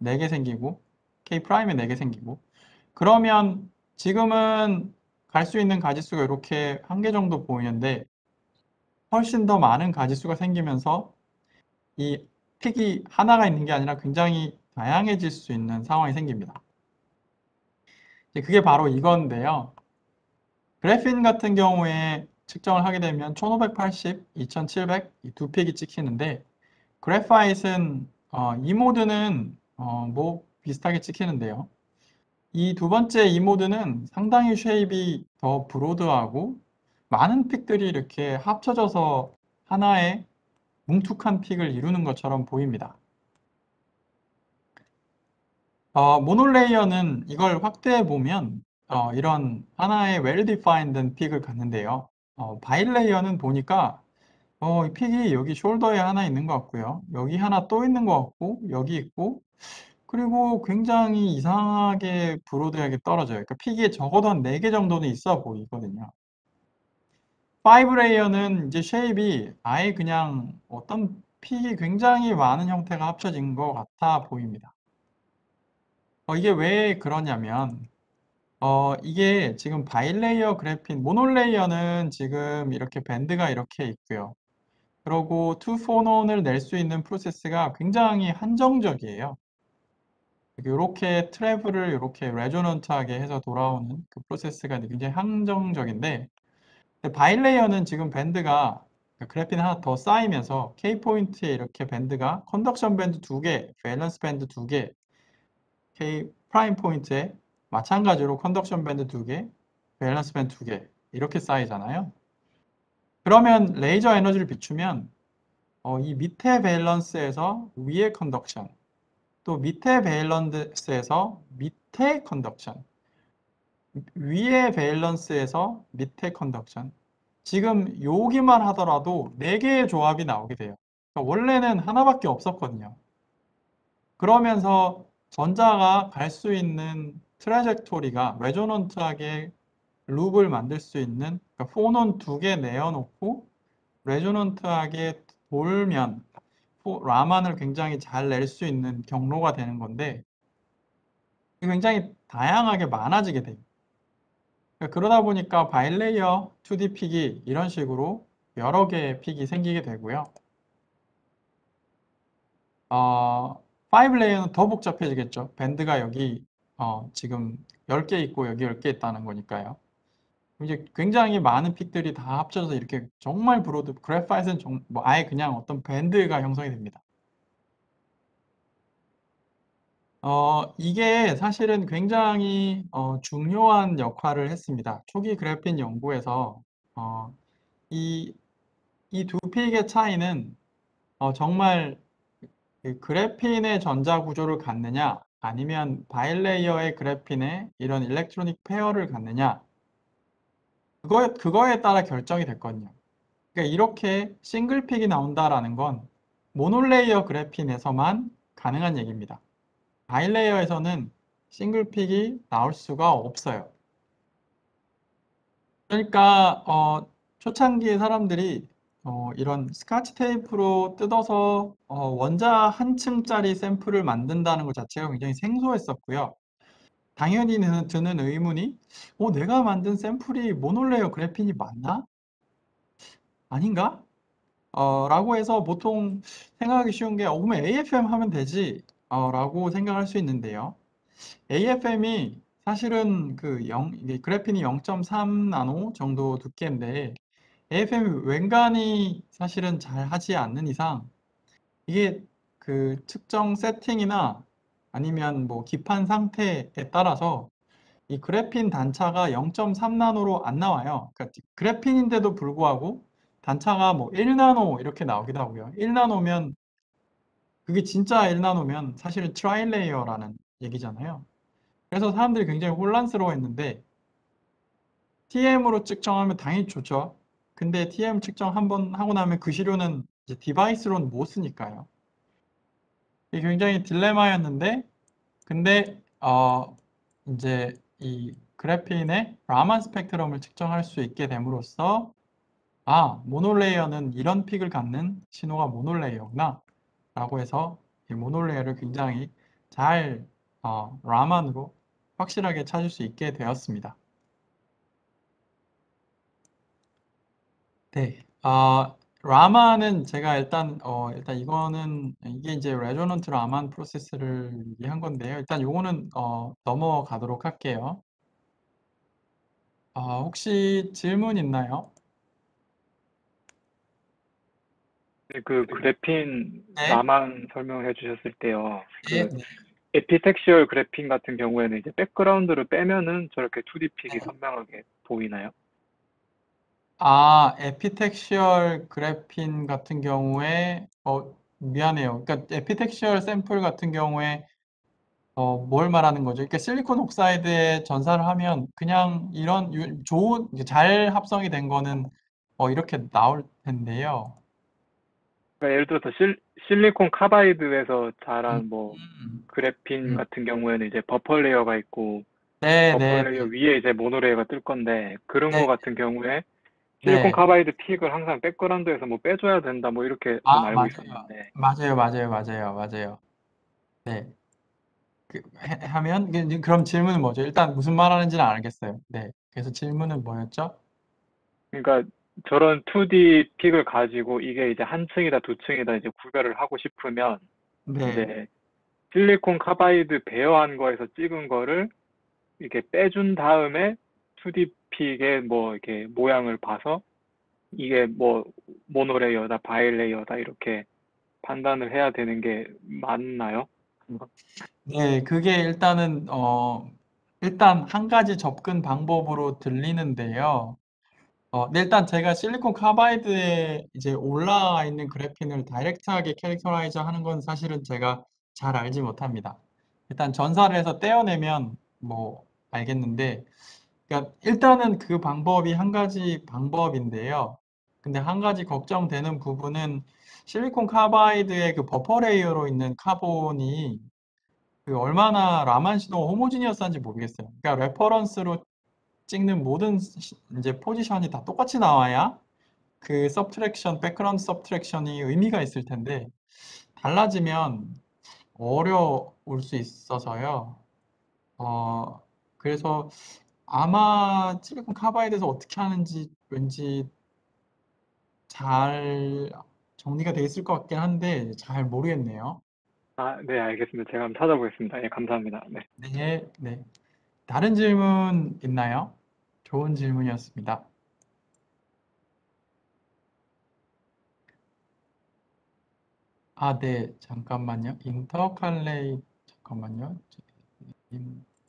4개 생기고 K 프라임에 4개 생기고 그러면 지금은 갈 수 있는 가지수가 이렇게 1개 정도 보이는데 훨씬 더 많은 가지수가 생기면서 이 픽이 하나가 있는 게 아니라 굉장히 다양해질 수 있는 상황이 생깁니다. 그게 바로 이건데요. 그래핀 같은 경우에 측정을 하게 되면 1580, 2700 이 두 픽이 찍히는데 그래파이트는 이 모드는 뭐 비슷하게 찍히는데요. 이 두 번째 이 모드는 상당히 쉐입이 더 브로드하고 많은 픽들이 이렇게 합쳐져서 하나의 뭉툭한 픽을 이루는 것처럼 보입니다. 모노레이어는 이걸 확대해 보면 이런 하나의 well-defined 픽을 갖는데요. 바이레이어는 보니까 이 픽이 여기 숄더에 하나 있는 것 같고요. 여기 하나 또 있는 것 같고 여기 있고 그리고 굉장히 이상하게 브로드하게 떨어져요. 그러니까 픽이 적어도 한 4개 정도는 있어 보이거든요. 5레이어는 이제 쉐입이 아예 그냥 어떤 픽이 굉장히 많은 형태가 합쳐진 것 같아 보입니다. 이게 왜 그러냐면 이게 지금 바이레이어 그래핀, 모노레이어는 지금 이렇게 밴드가 이렇게 있고요. 그리고 투 폰온을 낼 수 있는 프로세스가 굉장히 한정적이에요. 이렇게 트래블을 이렇게 레조넌트하게 해서 돌아오는 그 프로세스가 굉장히 한정적인데 바이레이어는 지금 밴드가 그래핀 하나 더 쌓이면서 K포인트에 이렇게 밴드가 컨덕션 밴드 2개, 밸런스 밴드 2개, K 프라임 포인트에 마찬가지로 컨덕션 밴드 2개, 밸런스 밴드 2개 이렇게 쌓이잖아요. 그러면 레이저 에너지를 비추면 이 밑에 밸런스에서 위의 컨덕션, 또 밑에 밸런스에서 밑에 컨덕션, 위의 밸런스에서 밑에 컨덕션. 지금 여기만 하더라도 4개의 조합이 나오게 돼요. 그러니까 원래는 하나밖에 없었거든요. 그러면서 전자가 갈 수 있는 트래젝토리가 레조넌트하게 룹을 만들 수 있는, 그러니까 포논 2개 내어놓고 레조넌트하게 돌면 라만을 굉장히 잘 낼 수 있는 경로가 되는 건데 굉장히 다양하게 많아지게 돼요. 그러다 보니까 바일레이어 2D 픽이 이런 식으로 여러 개의 픽이 생기게 되고요. 5레이어는 더 복잡해지겠죠. 밴드가 여기 지금 10개 있고 여기 10개 있다는 거니까요. 이제 굉장히 많은 픽들이 다 합쳐져서 이렇게 정말 브로드, 그래파이트는 뭐 아예 그냥 어떤 밴드가 형성이 됩니다. 이게 사실은 굉장히 중요한 역할을 했습니다. 초기 그래핀 연구에서 이 두 픽의 차이는 정말 그 그래핀의 전자 구조를 갖느냐 아니면 바이레이어의 그래핀의 이런 일렉트로닉 페어를 갖느냐 그거에 따라 결정이 됐거든요. 그러니까 이렇게 싱글 픽이 나온다라는 건 모노레이어 그래핀에서만 가능한 얘기입니다. 바이레이어에서는 싱글 픽이 나올 수가 없어요. 그러니까 초창기에 사람들이 이런 스카치 테이프로 뜯어서 원자 한 층짜리 샘플을 만든다는 것 자체가 굉장히 생소했었고요. 당연히 드는 의문이 내가 만든 샘플이 모노레이어 그래핀이 맞나? 아닌가? 라고 해서 보통 생각하기 쉬운 게 그러면 AFM 하면 되지 라고 생각할 수 있는데요. AFM이 사실은 이게 그래핀이 0.3 나노 정도 두께인데 AFM이 웬간히 사실은 잘 하지 않는 이상 이게 그 특정 세팅이나 아니면 뭐 기판 상태에 따라서 이 그래핀 단차가 0.3 나노로 안 나와요. 그러니까 그래핀인데도 불구하고 단차가 뭐 1나노 이렇게 나오기도 하고요. 1나노면 그게 진짜 1나노면 사실은 트라이레이어라는 얘기잖아요. 그래서 사람들이 굉장히 혼란스러워했는데 TM으로 측정하면 당연히 좋죠. 근데 TM 측정 한번 하고 나면 그 시료는 이제 디바이스로는 못 쓰니까요. 이게 굉장히 딜레마였는데 근데 이제 이 그래핀의 라만 스펙트럼을 측정할 수 있게 됨으로써 모노레이어는 이런 픽을 갖는 신호가 모노레이어구나 라고 해서 이 모노레이어를 굉장히 잘 라만으로 확실하게 찾을 수 있게 되었습니다. 네. 라마는 제가 일단 이거는 이게 이제 레조넌트 라만 프로세스를 얘기한 건데요. 일단 요거는 넘어가도록 할게요. 혹시 질문 있나요? 그 그래핀 네. 라만 설명해 주셨을 때요. 네. 그 네. 에피텍슈얼 그래핀 같은 경우에는 이제 백그라운드를 빼면은 저렇게 2D 픽이 선명하게 보이나요? 에피텍시얼 그래핀 같은 경우에 미안해요. 그러니까 에피텍시얼 샘플 같은 경우에 뭘 말하는 거죠? 그러니까 실리콘 옥사이드에 전사를 하면 그냥 이런 좋은 잘 합성이 된 거는 이렇게 나올 텐데요. 그러니까 예를 들어서 실리콘 카바이드에서 음, 자란 뭐 음, 그래핀 음. 같은 경우에는 이제 버퍼 레이어가 있고 네, 버퍼 네, 레이어 네, 위에 이제 모노 레이어가 뜰 건데 그런 거 네, 같은 경우에 실리콘 네. 카바이드 픽을 항상 백그라운드에서 뭐 빼줘야 된다 뭐 이렇게 전 알고 맞아요. 있었는데 맞아요, 맞아요, 맞아요, 맞아요. 네. 하면 그럼 질문은 뭐죠? 일단 무슨 말 하는지는 알겠어요. 네. 그래서 질문은 뭐였죠? 그러니까 저런 2D 픽을 가지고 이게 이제 한 층이다 두 층이다 이제 구별을 하고 싶으면 네. 이제 실리콘 카바이드 배어한 거에서 찍은 거를 이렇게 빼준 다음에 2D 픽의 뭐 이렇게 모양을 봐서 이게 뭐 모노레이어다 바이레이어다 이렇게 판단을 해야 되는 게 맞나요? 네, 그게 일단 한 가지 접근 방법으로 들리는데요. 네, 일단 제가 실리콘 카바이드에 이제 올라와 있는 그래핀을 다이렉트하게 캐릭터라이저 하는 건 사실은 제가 잘 알지 못합니다. 일단 전사를 해서 떼어내면 뭐 알겠는데, 그러니까 일단은 그 방법이 한 가지 방법인데요. 근데 한 가지 걱정되는 부분은 실리콘 카바이드의 그 버퍼 레이어로 있는 카본이 그 얼마나 라만시도 호모지니어스한지 모르겠어요. 그러니까 레퍼런스로 찍는 모든 이제 포지션이 다 똑같이 나와야 그 서브트랙션, 백그라운드 서브트랙션이 의미가 있을 텐데 달라지면 어려울 수 있어서요. 그래서 아마 실리콘 카바이드에서 어떻게 하는지 왠지 잘 정리가 돼 있을 것 같긴 한데 잘 모르겠네요. 아, 네, 알겠습니다. 제가 한번 찾아보겠습니다. 예, 감사합니다. 네. 네, 네. 다른 질문 있나요? 좋은 질문이었습니다. 아, 네. 잠깐만요. 인터칼레이, 잠깐만요.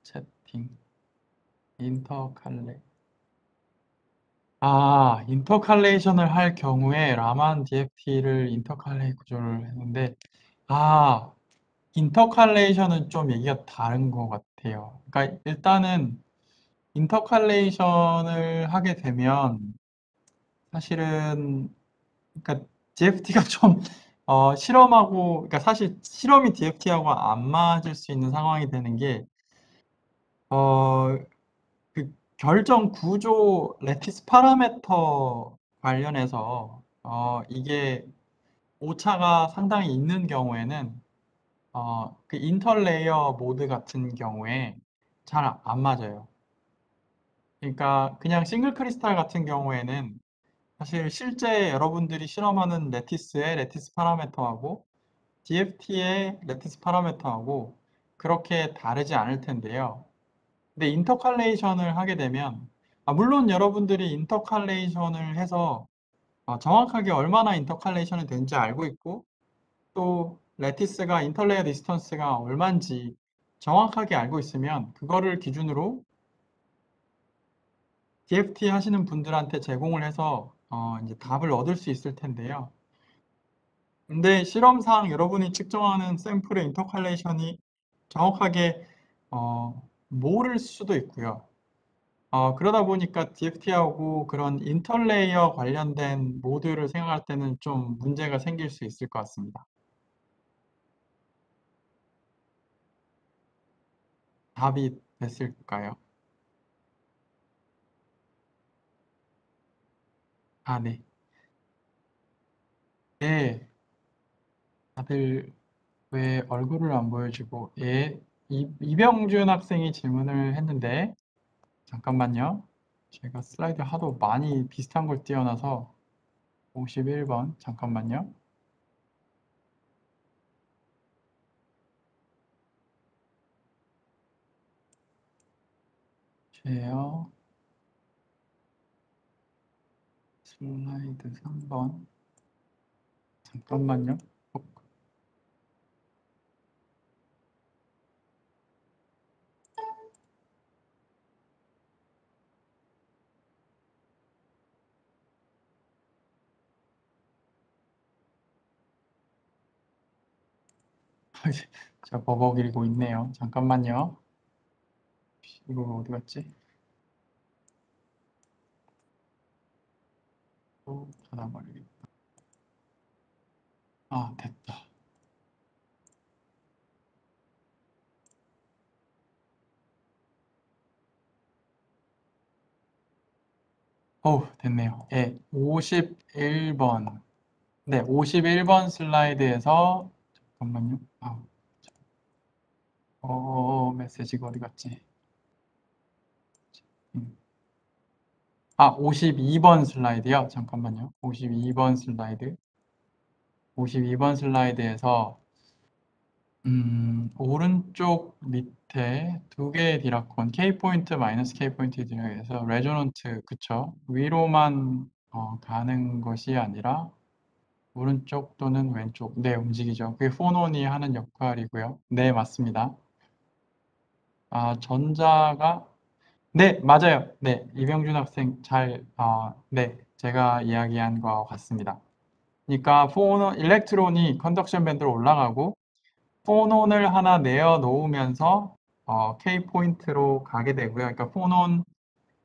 채팅. 인터칼레. 인터칼레이션을 할 경우에 라만 DFT를 인터칼레이 구조를 했는데, 아, 인터칼레이션은 좀 얘기가 다른 것 같아요. 그러니까 일단은 인터칼레이션을 하게 되면 사실은 그러니까 DFT가 좀 실험하고 그러니까 사실 실험이 DFT하고 안 맞을 수 있는 상황이 되는 게 그 결정 구조 레티스 파라메터 관련해서 이게 오차가 상당히 있는 경우에는 그 인터레이어 모드 같은 경우에 잘 안 맞아요. 그러니까 그냥 싱글 크리스탈 같은 경우에는 사실 실제 여러분들이 실험하는 레티스의 레티스 파라메터하고 DFT의 레티스 파라메터하고 그렇게 다르지 않을 텐데요. 근데 인터칼레이션을 하게 되면 물론 여러분들이 인터칼레이션을 해서 정확하게 얼마나 인터칼레이션이 되는지 알고 있고 또 레티스가 인터레이어 디스턴스가 얼마인지 정확하게 알고 있으면 그거를 기준으로 DFT 하시는 분들한테 제공을 해서 이제 답을 얻을 수 있을 텐데요. 근데 실험상 여러분이 측정하는 샘플의 인터칼레이션이 정확하게 모를 수도 있고요. 그러다 보니까 DFT하고 그런 인터레이어 관련된 모듈을 생각할 때는 좀 문제가 생길 수 있을 것 같습니다. 답이 됐을까요? 아, 네. 네, 다들 왜 얼굴을 안 보여주고, 예, 이병준 학생이 질문을 했는데, 잠깐만요. 제가 슬라이드 하도 많이 비슷한 걸 띄워놔서 51번, 잠깐만요. 제요, 슬라이드 3번, 잠깐만요. 제가 버벅이고 있네요. 잠깐만요. 이거 어디 갔지? 또 닫아버리겠다. 됐다. 됐네요. 예, 51번. 네, 51번 슬라이드에서, 잠깐만요. 메시지가 어디 갔지? 52번 슬라이드요. 잠깐만요. 52번 슬라이드. 52번 슬라이드에서, 오른쪽 밑에 두 개의 디라콘, K포인트 마이너스 K포인트 디라콘에서 레조넌트, 그쵸? 위로만 가는 것이 아니라, 오른쪽 또는 왼쪽, 네, 움직이죠. 그게 포논이 하는 역할이고요. 네, 맞습니다. 전자가 네, 맞아요. 네, 이병준 학생 네, 제가 이야기한 거와 같습니다. 그러니까 일렉트론이 컨덕션 밴드로 올라가고 폰온을 하나 내어 놓으면서 K 포인트로 가게 되고요. 그러니까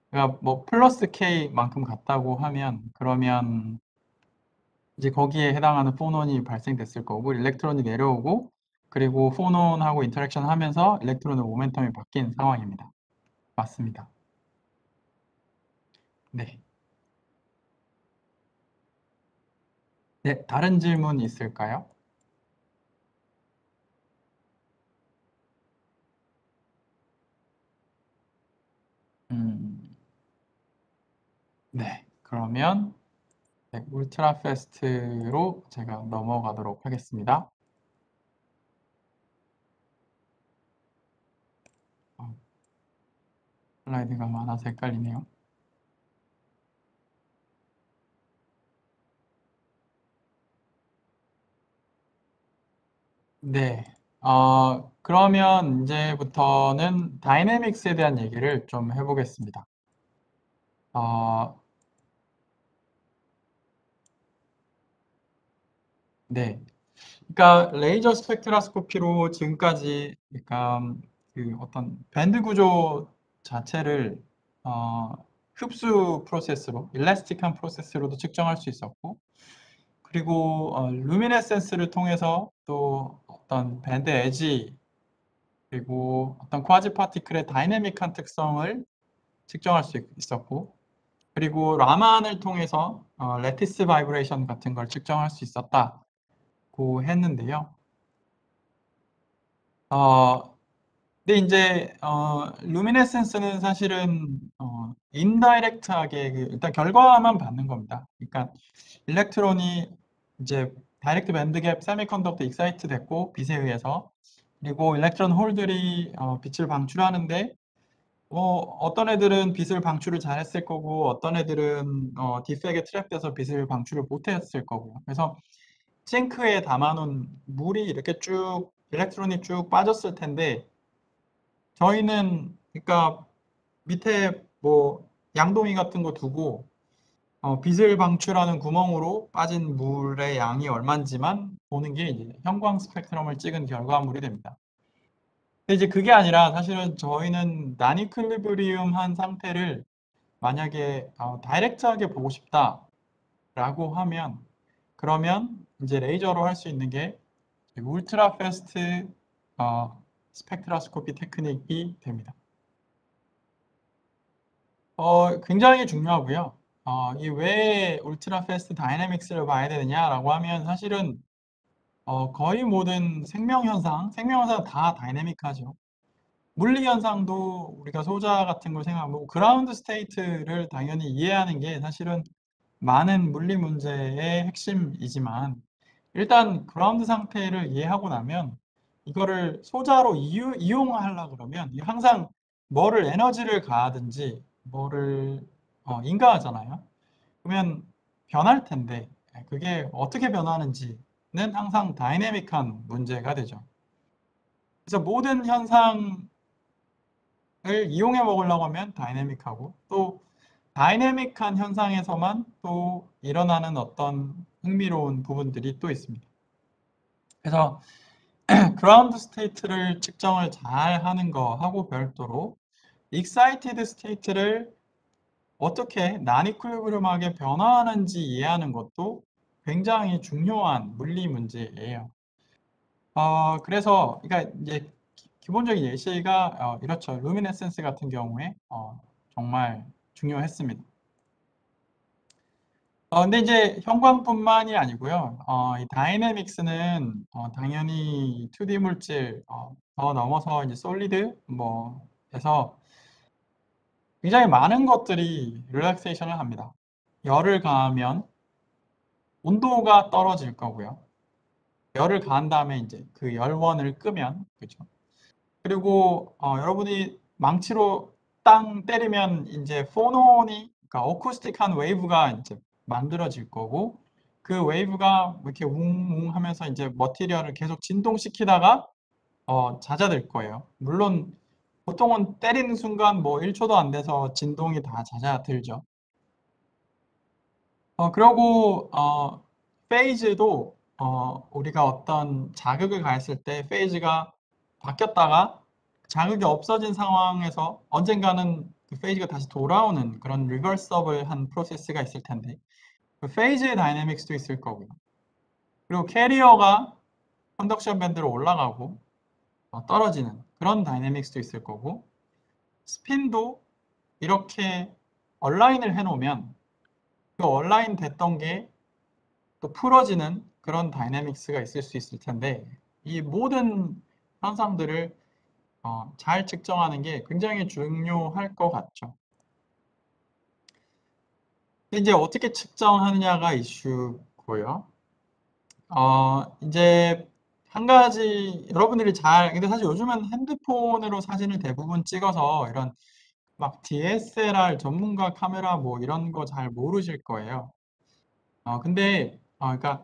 그러니까 뭐 플러스 K만큼 갔다고 하면 그러면 이제 거기에 해당하는 폰온이 발생됐을 거고 일렉트론이 내려오고 그리고 폰온하고 인터랙션 하면서 일렉트론의 모멘텀이 바뀐 상황입니다. 맞습니다. 네. 네, 다른 질문 있을까요? 음, 네, 그러면 네, 울트라 패스트로 제가 넘어가도록 하겠습니다. 슬라이드가 많아서 헷갈리네요. 네, 그러면 이제부터는 다이내믹스에 대한 얘기를 좀 해보겠습니다. 네, 그러니까 레이저 스펙트라스코피로 지금까지 그러니까 그 어떤 밴드 구조 자체를 어, 흡수 프로세스로, 일라스틱한 프로세스로도 측정할 수 있었고, 그리고 루미네센스를 통해서 또 어떤 밴드 에지 그리고 어떤 쿼지 파티클의 다이내믹한 특성을 측정할 수 있었고, 그리고 라만을 통해서 레티스 바이브레이션 같은 걸 측정할 수 있었다고 했는데요. 근데 이제 루미네센스는 사실은 인다이렉트하게 일단 결과만 받는 겁니다. 그러니까 일렉트론이 이제 다이렉트 밴드갭 세미컨덕터 익사이트 됐고 빛에 의해서 그리고 일렉트론 홀들이 빛을 방출하는데 어떤 애들은 빛을 방출을 잘했을 거고 어떤 애들은 디펙에 트랩돼서 빛을 방출을 못했을 거고요. 그래서 싱크에 담아놓은 물이 이렇게 쭉 일렉트론이 쭉 빠졌을 텐데 저희는 그러니까 밑에 뭐 양동이 같은 거 두고 빛을 방출하는 구멍으로 빠진 물의 양이 얼마인지만 보는 게 이제 형광 스펙트럼을 찍은 결과물이 됩니다. 근데 이제 그게 아니라 사실은 저희는 난이클리브리움 한 상태를 만약에 다이렉트하게 보고 싶다라고 하면 그러면 이제 레이저로 할 수 있는 게 울트라 패스트 스펙트라스코피 테크닉이 됩니다. 굉장히 중요하고요. 이 왜 울트라 패스트 다이내믹스를 봐야 되느냐라고 하면 사실은 거의 모든 생명현상 다 다이내믹하죠. 물리 현상도 우리가 소자 같은 걸 생각하고 그라운드 스테이트를 당연히 이해하는 게 사실은 많은 물리 문제의 핵심이지만 일단 그라운드 상태를 이해하고 나면 이거를 소자로 이용하려고 그러면 항상 뭐를 에너지를 가하든지 뭐를 인가하잖아요. 그러면 변할 텐데 그게 어떻게 변하는지는 항상 다이내믹한 문제가 되죠. 그래서 모든 현상을 이용해 먹으려고 하면 다이내믹하고 또 다이내믹한 현상에서만 또 일어나는 어떤 흥미로운 부분들이 또 있습니다. 그래서 그라운드 스테이트를 측정을 잘 하는 거하고 별도로 익사이티드 스테이트를 어떻게 난이클리브리엄하게 변화하는지 이해하는 것도 굉장히 중요한 물리 문제예요. 그래서 그러니까 이제 기본적인 예시가 이렇죠. 루미네센스 같은 경우에 정말 중요했습니다. 근데 이제 형광뿐만이 아니고요. 이 다이내믹스는 당연히 2D 물질 더 넘어서 이제 솔리드 뭐에서 굉장히 많은 것들이 릴렉세이션을 합니다. 열을 가하면 온도가 떨어질 거고요. 열을 가한 다음에 이제 그 열원을 끄면 그렇죠. 그리고 여러분이 망치로 땅 때리면 이제 포논이 그러니까 어쿠스틱한 웨이브가 이제 만들어질 거고 그 웨이브가 이렇게 웅웅 하면서 이제 머티리얼을 계속 진동시키다가 잦아들 거예요. 물론 보통은 때리는 순간 뭐 1초도 안 돼서 진동이 다 잦아들죠. 그리고 페이즈도 우리가 어떤 자극을 가했을 때 페이즈가 바뀌었다가 자극이 없어진 상황에서 언젠가는 그 페이즈가 다시 돌아오는 그런 리버서블한 프로세스가 있을 텐데 그 페이즈의 다이내믹스도 있을 거고요. 그리고 캐리어가 컨덕션 밴드로 올라가고 떨어지는 그런 다이내믹스도 있을 거고 스핀도 이렇게 얼라인을 해놓으면 그 얼라인 됐던 게 또 풀어지는 그런 다이내믹스가 있을 수 있을 텐데 이 모든 현상들을 잘 측정하는 게 굉장히 중요할 것 같죠. 이제 어떻게 측정하느냐가 이슈고요. 이제 한 가지 여러분들이 근데 사실 요즘은 핸드폰으로 사진을 대부분 찍어서 이런 막 DSLR 전문가 카메라 뭐 이런 거 잘 모르실 거예요. 근데 그러니까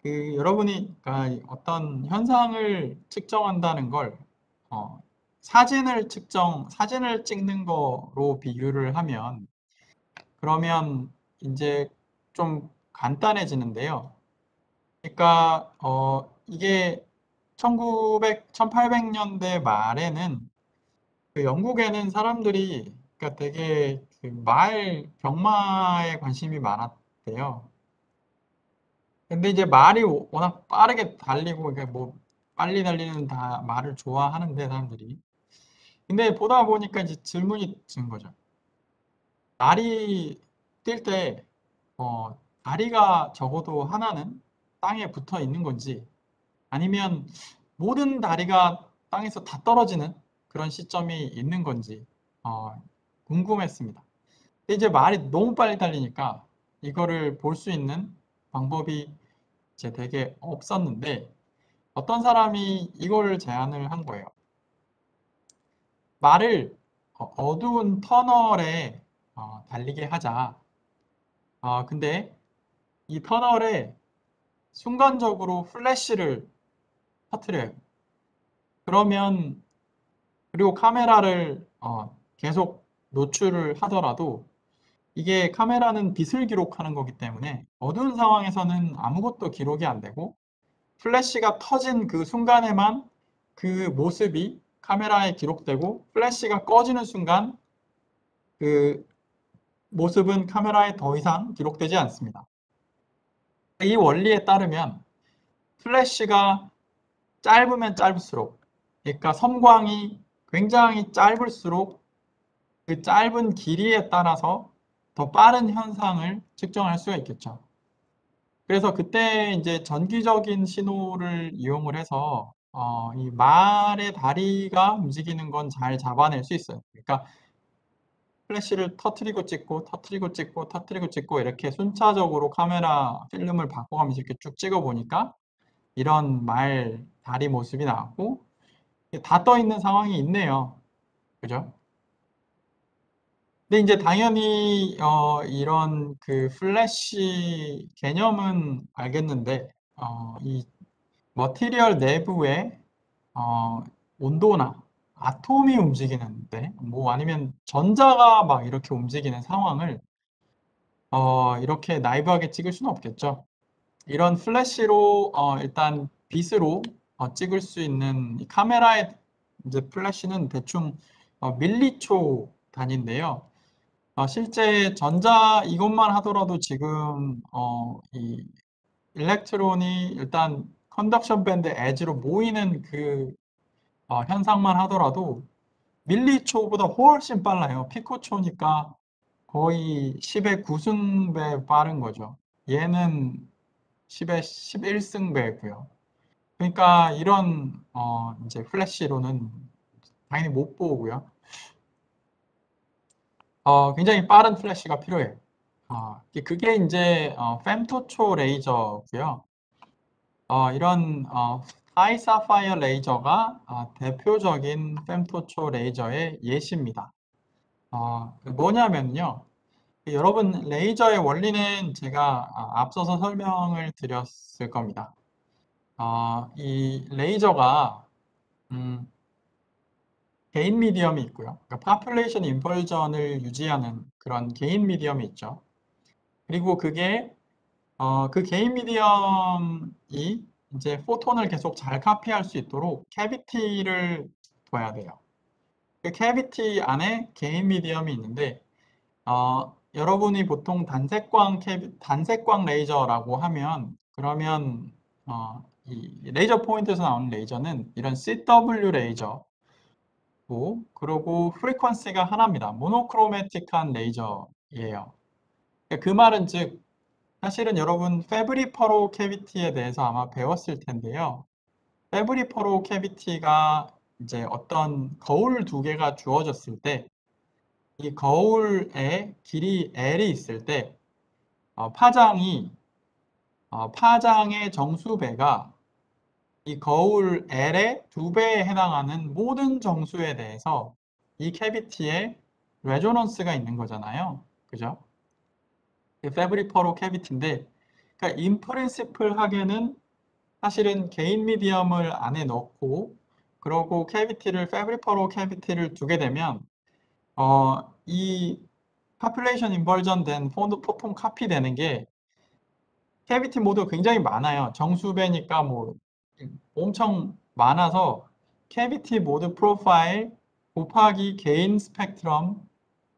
그 여러분이 그러니까 어떤 현상을 측정한다는 걸 사진을 찍는 거로 비유를 하면 그러면 이제 좀 간단해지는데요. 그러니까 이게 1800년대 말에는 그 영국에는 사람들이 그러니까 되게 그 병마에 관심이 많았대요. 근데 이제 말이 워낙 빠르게 달리고 이게 뭐 빨리 달리는 다 말을 좋아하는데 사람들이. 근데 보다 보니까 이제 질문이 드는 거죠. 말이 뛸 때 다리가 적어도 하나는 땅에 붙어 있는 건지 아니면 모든 다리가 땅에서 다 떨어지는 그런 시점이 있는 건지 궁금했습니다. 근데 이제 말이 너무 빨리 달리니까 이거를 볼 수 있는 방법이 이제 되게 없었는데 어떤 사람이 이거를 제안을 한 거예요. 말을 어두운 터널에 달리게 하자. 근데 이 터널에 순간적으로 플래시를 터트려요. 그러면 그리고 카메라를 계속 노출을 하더라도 이게 카메라는 빛을 기록하는 거기 때문에 어두운 상황에서는 아무것도 기록이 안 되고 플래시가 터진 그 순간에만 그 모습이 카메라에 기록되고 플래시가 꺼지는 순간 그 모습은 카메라에 더 이상 기록되지 않습니다. 이 원리에 따르면 플래시가 짧으면 짧을수록 그러니까 섬광이 굉장히 짧을수록 그 짧은 길이에 따라서 더 빠른 현상을 측정할 수가 있겠죠. 그래서 그때 이제 전기적인 신호를 이용을 해서 이 말의 다리가 움직이는 건 잘 잡아낼 수 있어요. 그러니까 플래시를 터트리고 찍고 터트리고 찍고 터트리고 찍고 이렇게 순차적으로 카메라 필름을 바꿔가면서 이렇게 쭉 찍어 보니까 이런 말 다리 모습이 나왔고 다 떠 있는 상황이 있네요. 그죠? 근데 이제 당연히 이런 그 플래시 개념은 알겠는데 이 머티리얼 내부에 온도나 아톰이 움직이는데 뭐 아니면 전자가 막 이렇게 움직이는 상황을 이렇게 나이브하게 찍을 수는 없겠죠. 이런 플래시로 일단 빛으로 찍을 수 있는 이 카메라의 이제 플래시는 대충 밀리초 단위인데요. 실제 전자 이것만 하더라도 지금 이 일렉트론이 일단 컨덕션 밴드 엣지로 모이는 그 현상만 하더라도 밀리초보다 훨씬 빨라요. 피코초니까 거의 10의 9승배 빠른 거죠. 얘는 10의 11승배고요. 그러니까 이런 이제 플래시로는 당연히 못 보고요. 굉장히 빠른 플래시가 필요해요. 그게 이제 fem토초 레이저고요. 이런 하이 사파이어 레이저가 대표적인 fem토초 레이저의 예시입니다. 뭐냐면요. 여러분 레이저의 원리는 제가 앞서서 설명을 드렸을 겁니다. 이 레이저가 개인 미디엄이 있고요. 그러니까 파퓰레이션 인버전을 유지하는 그런 개인 미디엄이 있죠. 그리고 그게 그 개인 미디엄이 이제 포톤을 계속 잘 카피할 수 있도록 캐비티를 둬야 돼요. 그 캐비티 안에 개인 미디엄이 있는데 여러분이 보통 단색광 레이저라고 하면 그러면 이 레이저 포인트에서 나오는 레이저는 이런 CW 레이저고 그리고 프리퀀시가 하나입니다. 모노크로매틱한 레이저예요. 그 말은 즉 사실은 여러분 페브리퍼로 캐비티에 대해서 아마 배웠을 텐데요. 페브리퍼로 캐비티가 이제 어떤 거울 두 개가 주어졌을 때 이 거울에 길이 L이 있을 때 파장의 정수배가 이 거울 L의 2배에 해당하는 모든 정수에 대해서 이 캐비티에 레조넌스가 있는 거잖아요. 그죠? 페브리퍼로 캐비티인데 그러니까 인프린시플 하게는 사실은 개인 미디엄을 안에 넣고 그러고 페브리퍼로 캐비티를 두게 되면 이 파퓰레이션 인버전 된 포톤 카피 되는 게 캐비티 모드 굉장히 많아요. 정수배니까 뭐 엄청 많아서 캐비티 모드 프로파일 곱하기 개인 스펙트럼에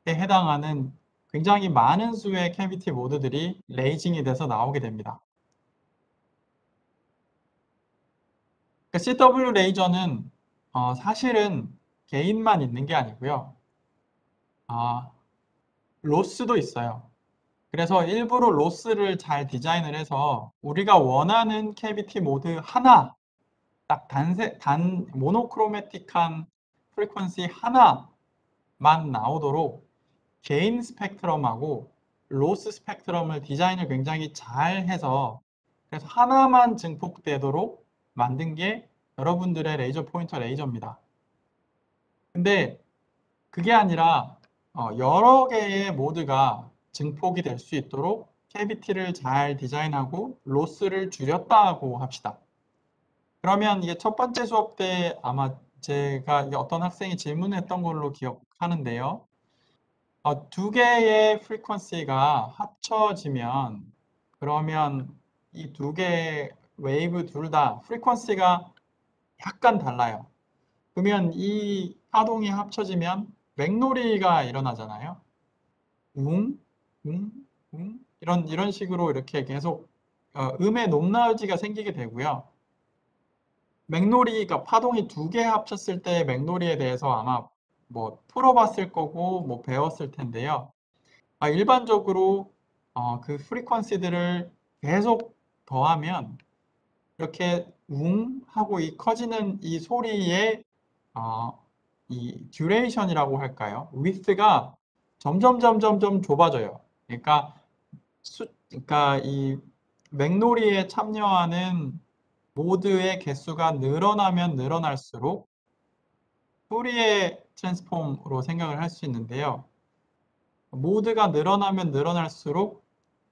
해당하는 굉장히 많은 수의 캐비티 모드들이 레이징이 돼서 나오게 됩니다. CW 레이저는 사실은 개인만 있는 게 아니고요. 로스도 있어요. 그래서 일부러 로스를 잘 디자인을 해서 우리가 원하는 캐비티 모드 하나, 딱 모노크로매틱한 프리퀀시 하나만 나오도록 개인 스펙트럼하고 로스 스펙트럼을 디자인을 굉장히 잘 해서 그래서 하나만 증폭되도록 만든 게 여러분들의 레이저 포인터 레이저입니다. 근데 그게 아니라 여러 개의 모드가 증폭이 될 수 있도록 캐비티를 잘 디자인하고 로스를 줄였다고 합시다. 그러면 이게 첫 번째 수업 때 아마 제가 어떤 학생이 질문했던 걸로 기억하는데요. 두 개의 프리퀀시가 합쳐지면 그러면 이 두 개의 웨이브 둘 다 프리퀀시가 약간 달라요. 그러면 이 파동이 합쳐지면 맥놀이가 일어나잖아요. 웅, 웅, 웅 이런 식으로 이렇게 계속 음의 높낮이가 생기게 되고요. 맥놀이가 파동이 두 개 합쳤을 때 맥놀이에 대해서 아마 뭐 풀어봤을 거고 뭐 배웠을 텐데요. 일반적으로 그 프리퀀시들을 계속 더하면 이렇게 웅 하고 이 커지는 이 소리의 이 듀레이션이라고 할까요? width가 점점 좁아져요. 그러니까 이 맥놀이에 참여하는 모드의 개수가 늘어나면 늘어날수록 푸리에 트랜스폼으로 생각을 할 수 있는데요. 모드가 늘어나면 늘어날수록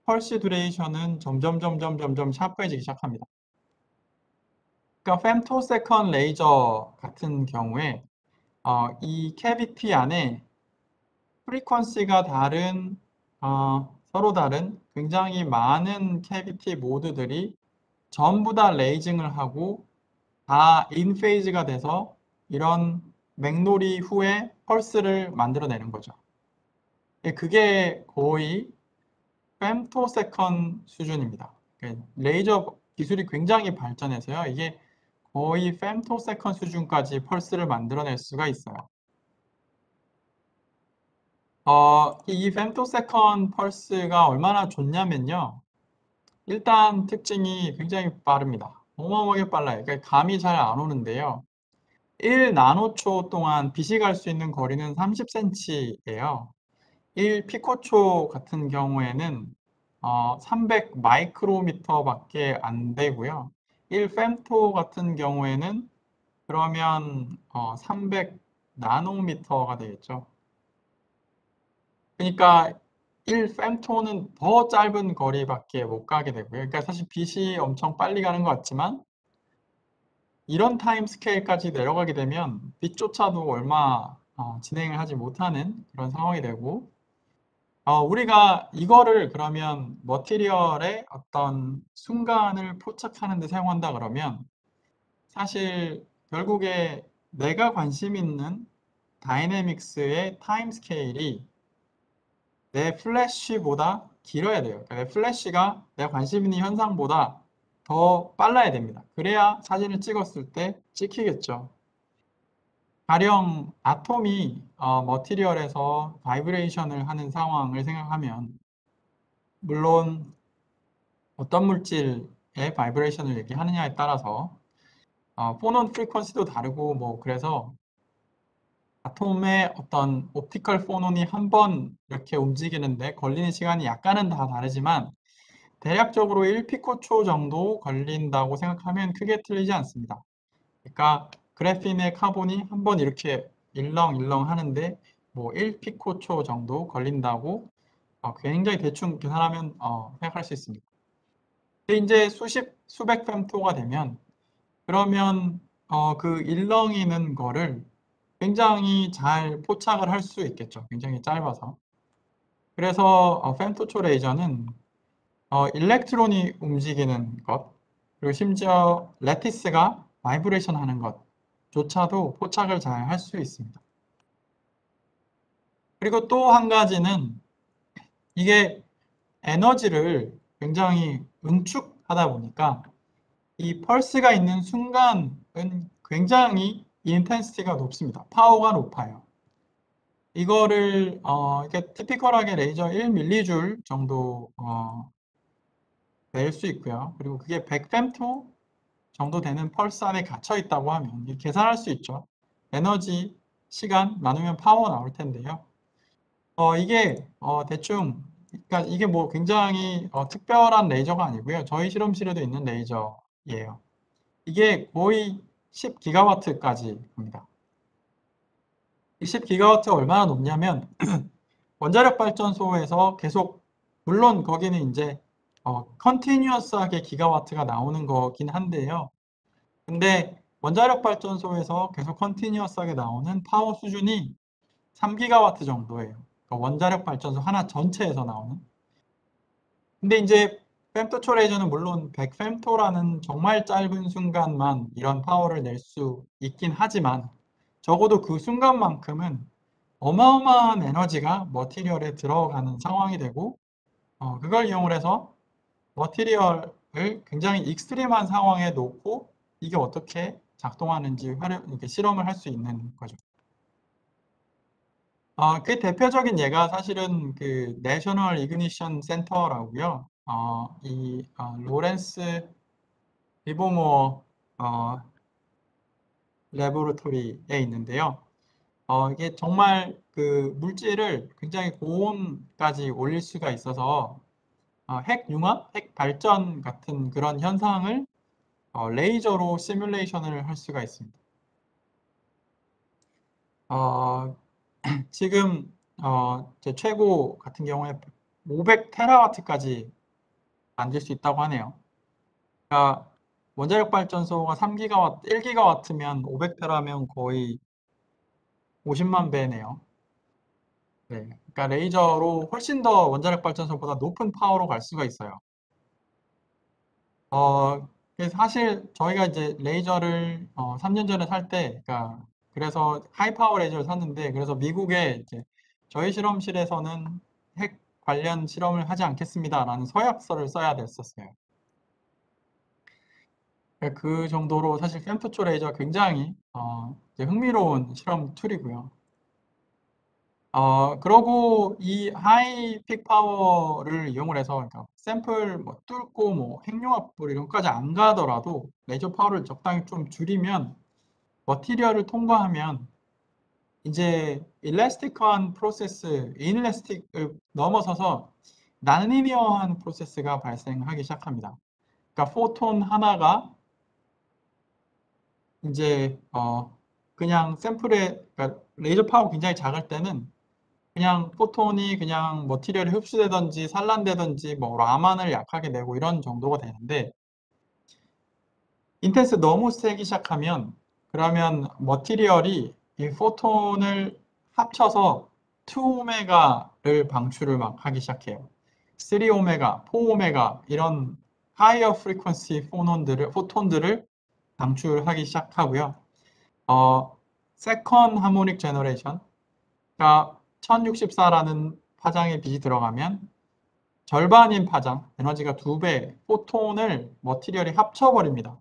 펄스 듀레이션은 점점 샤프해지기 시작합니다. 그러니까 femtosecond 레이저 같은 경우에 이 캐비티 안에 프리퀀시가 다른 서로 다른 굉장히 많은 캐비티 모드들이 전부 다 레이징을 하고 다 인페이즈가 돼서 이런 맥놀이 후에 펄스를 만들어내는 거죠. 그게 거의 femtosecond 수준입니다. 레이저 기술이 굉장히 발전해서요. 이게 거의 femtosecond 수준까지 펄스를 만들어낼 수가 있어요. 이 femtosecond 펄스가 얼마나 좋냐면요. 일단 특징이 굉장히 빠릅니다. 어마어마하게 빨라요. 그러니까 감이 잘 안 오는데요. 1나노초 동안 빛이 갈 수 있는 거리는 30cm예요. 1피코초 같은 경우에는 300 마이크로미터밖에 안 되고요. 1fem토 같은 경우에는 그러면 300 나노미터가 되겠죠. 그러니까 1fem토는 더 짧은 거리밖에 못 가게 되고요. 그러니까 사실 빛이 엄청 빨리 가는 것 같지만 이런 타임 스케일까지 내려가게 되면 빛조차도 얼마 진행을 하지 못하는 그런 상황이 되고, 우리가 이거를 그러면 머티리얼의 어떤 순간을 포착하는 데 사용한다 그러면 사실 결국에 내가 관심 있는 다이내믹스의 타임 스케일이 내 플래시보다 길어야 돼요. 그러니까 내 플래시가 내가 관심 있는 현상보다 더 빨라야 됩니다. 그래야 사진을 찍었을 때 찍히겠죠. 가령 아톰이 머티리얼에서 바이브레이션을 하는 상황을 생각하면 물론 어떤 물질의 바이브레이션을 얘기하느냐에 따라서 포논 프리퀀시도 다르고 뭐 그래서 아톰의 어떤 옵티컬 포논이 한 번 이렇게 움직이는데 걸리는 시간이 약간은 다 다르지만 대략적으로 1피코초 정도 걸린다고 생각하면 크게 틀리지 않습니다. 그러니까 그래핀의 카본이 한 번 이렇게 일렁일렁 하는데 뭐 1피코초 정도 걸린다고 굉장히 대충 계산하면 생각할 수 있습니다. 근데 이제 수백 fem토가 되면 그러면 그 일렁이는 거를 굉장히 잘 포착을 할 수 있겠죠. 굉장히 짧아서. 그래서 fem토초 레이저는 일렉트론이 움직이는 것, 그리고 심지어 레티스가 바이브레이션 하는 것조차도 포착을 잘 할 수 있습니다. 그리고 또 한 가지는 이게 에너지를 굉장히 응축하다 보니까 이 펄스가 있는 순간은 굉장히 인텐시티가 높습니다. 파워가 높아요. 이거를 이렇게 티피컬하게 레이저 1mJ 정도 낼 수 있고요. 그리고 그게 100fem토 정도 되는 펄스 안에 갇혀 있다고 하면 계산할 수 있죠. 에너지, 시간 나누면 파워 나올 텐데요. 이게 대충 그러니까 이게 뭐 굉장히 특별한 레이저가 아니고요. 저희 실험실에도 있는 레이저예요. 이게 거의 10기가와트까지 갑니다. 이 10기가와트가 얼마나 높냐면 원자력 발전소에서 계속 물론 거기는 이제 컨티뉴어스하게 기가와트가 나오는 거긴 한데요. 근데 원자력 발전소에서 계속 컨티뉴어스하게 나오는 파워 수준이 3기가와트 정도예요. 그러니까 원자력 발전소 하나 전체에서 나오는. 근데 이제 fem토초 레이저는 물론 100fem토라는 정말 짧은 순간만 이런 파워를 낼 수 있긴 하지만 적어도 그 순간만큼은 어마어마한 에너지가 머티리얼에 들어가는 상황이 되고 그걸 이용을 해서 머티리얼을 굉장히 익스트림한 상황에 놓고 이게 어떻게 작동하는지 이렇게 실험을 할 수 있는 거죠. 그 대표적인 예가 사실은 그 내셔널 이그니션 센터라고요. 로렌스 리버모어 레보레토리에 있는데요. 이게 정말 그 물질을 굉장히 고온까지 올릴 수가 있어서 핵 융합, 핵 발전 같은 그런 현상을 레이저로 시뮬레이션을 할 수가 있습니다. 지금 제 최고 같은 경우에 500테라와트까지 만들 수 있다고 하네요. 그러니까 원자력 발전소가 3기가와트, 1기가와트면 500테라면 거의 50만 배네요. 네. 그러니까 레이저로 훨씬 더 원자력 발전소보다 높은 파워로 갈 수가 있어요. 그래서 사실 저희가 이제 레이저를 3년 전에 살 때, 그러니까 그래서 하이파워 레이저를 샀는데, 그래서 미국에 이제 저희 실험실에서는 핵 관련 실험을 하지 않겠습니다라는 서약서를 써야 됐었어요. 그러니까 그 정도로 사실 fem토초 레이저 굉장히 이제 흥미로운 실험 툴이고요. 그러고 이 하이 픽 파워를 이용을 해서 그러니까 샘플 뭐 뚫고 뭐 핵융합불 이런 것까지 안 가더라도 레이저 파워를 적당히 좀 줄이면 머티리얼을 통과하면 이제 일라스틱한 프로세스, 인일라스틱을 넘어서서 난리니어한 프로세스가 발생하기 시작합니다. 그러니까 포톤 하나가 이제 그냥 샘플에 그러니까 레이저 파워 굉장히 작을 때는 그냥 포톤이 그냥 머티리얼이 흡수되든지 산란되든지 뭐 라만을 약하게 내고 이런 정도가 되는데 인텐스 너무 세기 시작하면 그러면 머티리얼이 이 포톤을 합쳐서 2오메가를 방출을 막 하기 시작해요. 3오메가, 4오메가 이런 하이어 프리퀀시 포톤들을 방출하기 시작하고요. 세컨 하모닉 제너레이션, 그러니까 1064라는 파장의 빛이 들어가면 절반인 파장, 에너지가 2배, 포톤을 머티리얼이 합쳐버립니다.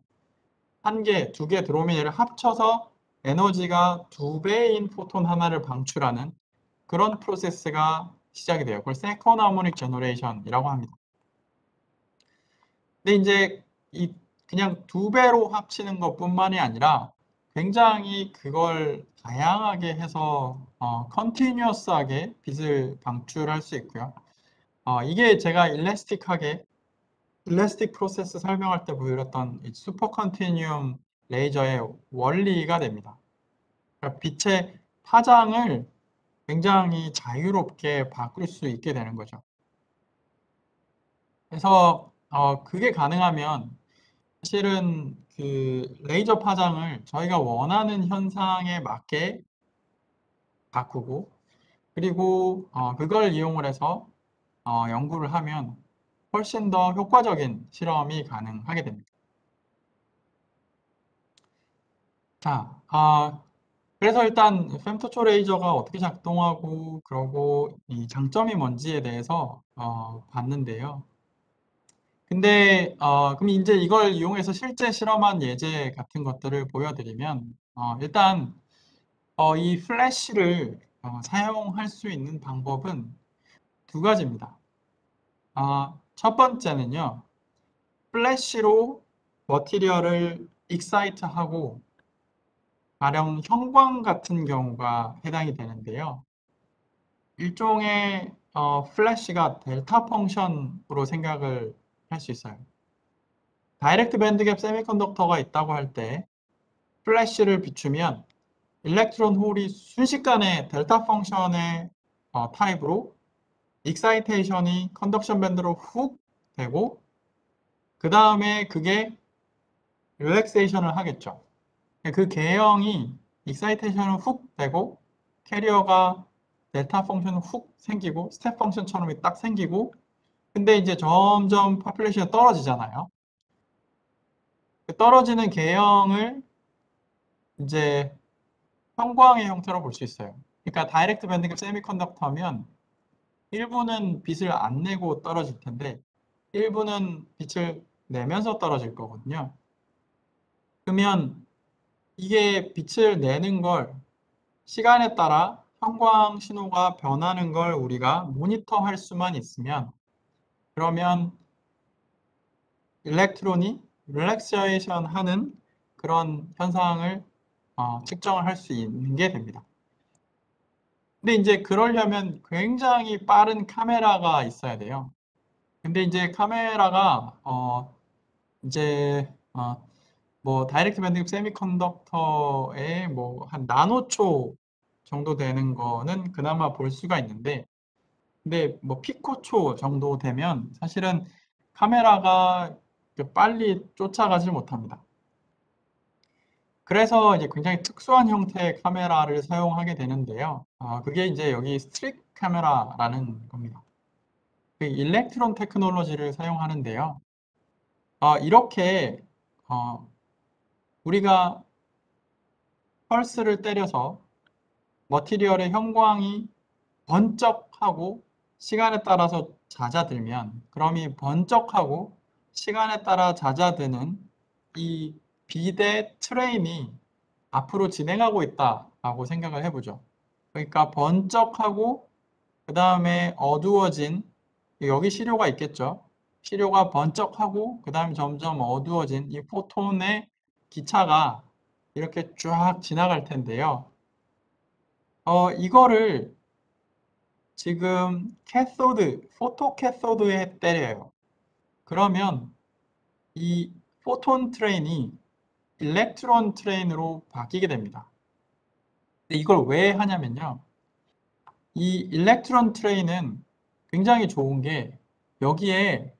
한 개, 두 개 들어오면 얘를 합쳐서 에너지가 2배인 포톤 하나를 방출하는 그런 프로세스가 시작이 돼요. 그걸 세컨 하모닉 제너레이션이라고 합니다. 근데 이제 이 그냥 2배로 합치는 것뿐만이 아니라 굉장히 그걸 다양하게 해서 컨티뉴어스하게 빛을 방출할 수 있고요. 이게 제가 일래스틱 프로세스 설명할 때 보여드렸던 이 슈퍼 컨티뉴엄 레이저의 원리가 됩니다. 그러니까 빛의 파장을 굉장히 자유롭게 바꿀 수 있게 되는 거죠. 그래서 그게 가능하면 사실은 그 레이저 파장을 저희가 원하는 현상에 맞게 바꾸고 그리고 그걸 이용을 해서 연구를 하면 훨씬 더 효과적인 실험이 가능하게 됩니다. 자, 그래서 일단 fem토초 레이저가 어떻게 작동하고 그러고 이 장점이 뭔지에 대해서 봤는데요. 근데 그럼 이제 이걸 이용해서 실제 실험한 예제 같은 것들을 보여드리면 일단 이 플래시를 사용할 수 있는 방법은 두 가지입니다. 첫 번째는요, 플래시로 머티리얼을 익사이트하고 가령 형광 같은 경우가 해당이 되는데요. 일종의 플래시가 델타 펑션으로 생각을 할 수 있어요. 다이렉트 밴드갭 세미컨덕터가 있다고 할 때 플래시를 비추면 일렉트론 홀이 순식간에 델타 펑션의 타입으로 익사이테이션이 컨덕션 밴드로 훅 되고 그 다음에 그게 릴렉세이션을 하겠죠. 그 개형이 익사이테이션은 훅 되고 캐리어가 델타 펑션은 훅 생기고 스텝 펑션처럼 딱 생기고 근데 이제 점점 파퓰레이션이 떨어지잖아요. 그 떨어지는 개형을 이제 형광의 형태로 볼 수 있어요. 그러니까 다이렉트 밴드갭 세미컨덕터면 일부는 빛을 안 내고 떨어질 텐데 일부는 빛을 내면서 떨어질 거거든요. 그러면 이게 빛을 내는 걸 시간에 따라 형광 신호가 변하는 걸 우리가 모니터할 수만 있으면 그러면 일렉트론이 릴렉세이션 하는 그런 현상을 측정을 할 수 있는 게 됩니다. 근데 이제 그러려면 굉장히 빠른 카메라가 있어야 돼요. 근데 이제 카메라가 이제 뭐 다이렉트 밴드갭 세미컨덕터의 뭐 한 나노초 정도 되는 거는 그나마 볼 수가 있는데 근데 뭐 피코초 정도 되면 사실은 카메라가 빨리 쫓아가질 못합니다. 그래서 이제 굉장히 특수한 형태의 카메라를 사용하게 되는데요. 그게 이제 여기 스트릭 카메라라는 겁니다. 그 일렉트론 테크놀로지를 사용하는데요. 이렇게 우리가 펄스를 때려서 머티리얼의 형광이 번쩍하고 시간에 따라서 잦아들면 그럼 이 번쩍하고 시간에 따라 잦아드는 이 비대 트레인이 앞으로 진행하고 있다라고 생각을 해보죠. 그러니까 번쩍하고 그 다음에 어두워진 여기 시료가 있겠죠. 시료가 번쩍하고 그 다음에 점점 어두워진 이 포톤의 기차가 이렇게 쫙 지나갈 텐데요. 이거를 지금 포토 캐소드에 때려요. 그러면 이 포톤 트레인이 일렉트론 트레인으로 바뀌게 됩니다. 근데 이걸 왜 하냐면요. 이 일렉트론 트레인은 굉장히 좋은 게 여기에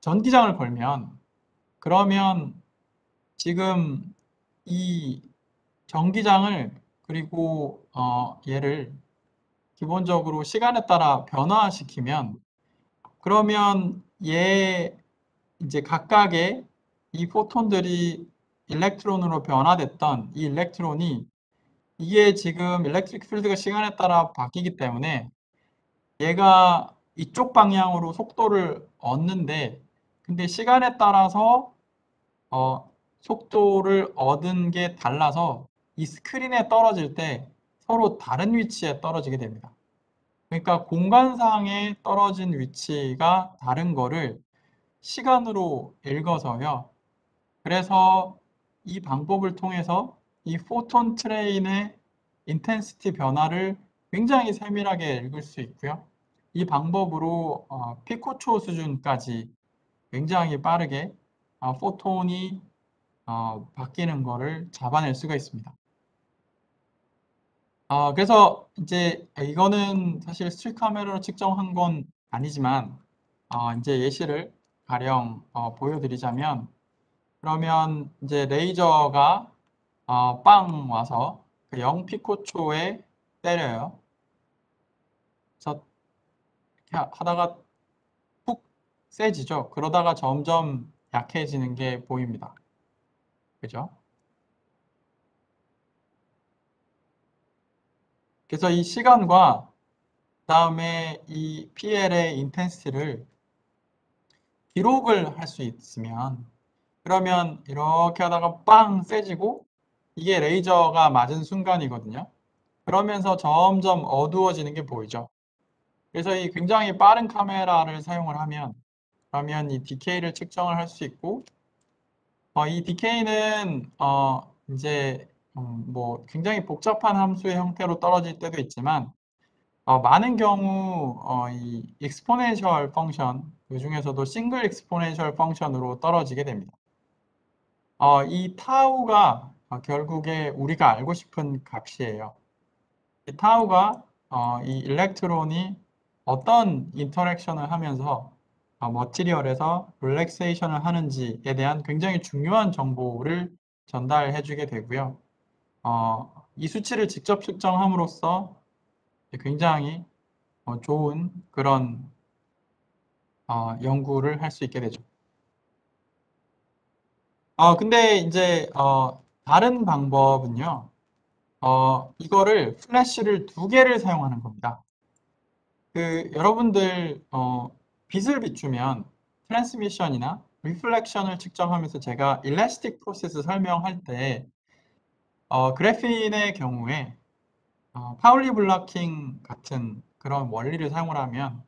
전기장을 걸면 그러면 지금 이 전기장을 그리고 얘를 기본적으로 시간에 따라 변화시키면 그러면 얘 이제 각각의 이 포톤들이 일렉트론으로 변화됐던 이 일렉트론이 이게 지금 일렉트릭 필드가 시간에 따라 바뀌기 때문에 얘가 이쪽 방향으로 속도를 얻는데 근데 시간에 따라서 속도를 얻은 게 달라서 이 스크린에 떨어질 때 서로 다른 위치에 떨어지게 됩니다. 그러니까 공간상에 떨어진 위치가 다른 거를 시간으로 읽어서요. 그래서 이 방법을 통해서 이 포톤 트레인의 인텐시티 변화를 굉장히 세밀하게 읽을 수 있고요. 이 방법으로 피코초 수준까지 굉장히 빠르게 포톤이 바뀌는 거를 잡아낼 수가 있습니다. 그래서 이제 이거는 사실 스틸 카메라로 측정한 건 아니지만 이제 예시를 가령 보여드리자면 그러면 이제 레이저가 빵 와서 그 0피코초에 때려요. 그래서 이렇게 하다가 푹 세지죠. 그러다가 점점 약해지는 게 보입니다. 그죠? 그래서 이 시간과 그다음에 이 PL의 인텐시티를 기록을 할 수 있으면 그러면 이렇게 하다가 빵 세지고 이게 레이저가 맞은 순간이거든요. 그러면서 점점 어두워지는 게 보이죠. 그래서 이 굉장히 빠른 카메라를 사용을 하면 그러면 이 디케이를 측정을 할 수 있고 이 디케이는 이제 뭐 굉장히 복잡한 함수의 형태로 떨어질 때도 있지만 많은 경우 이 익스포넨셜 펑션 그 중에서도 싱글 익스포넨셜 펑션으로 떨어지게 됩니다. 이 타우가 결국에 우리가 알고 싶은 값이에요. 이 타우가 이 일렉트론이 어떤 인터랙션을 하면서 머티리얼에서 릴렉세이션을 하는지에 대한 굉장히 중요한 정보를 전달해 주게 되고요. 이 수치를 직접 측정함으로써 굉장히 좋은 그런 연구를 할 수 있게 되죠. 근데 이제 다른 방법은요. 이거를 플래시를 2개를 사용하는 겁니다. 여러분들 빛을 비추면 트랜스미션이나 리플렉션을 측정하면서 제가 일라스틱 프로세스 설명할 때 그래핀의 경우에 파울리 블러킹 같은 그런 원리를 사용을 하면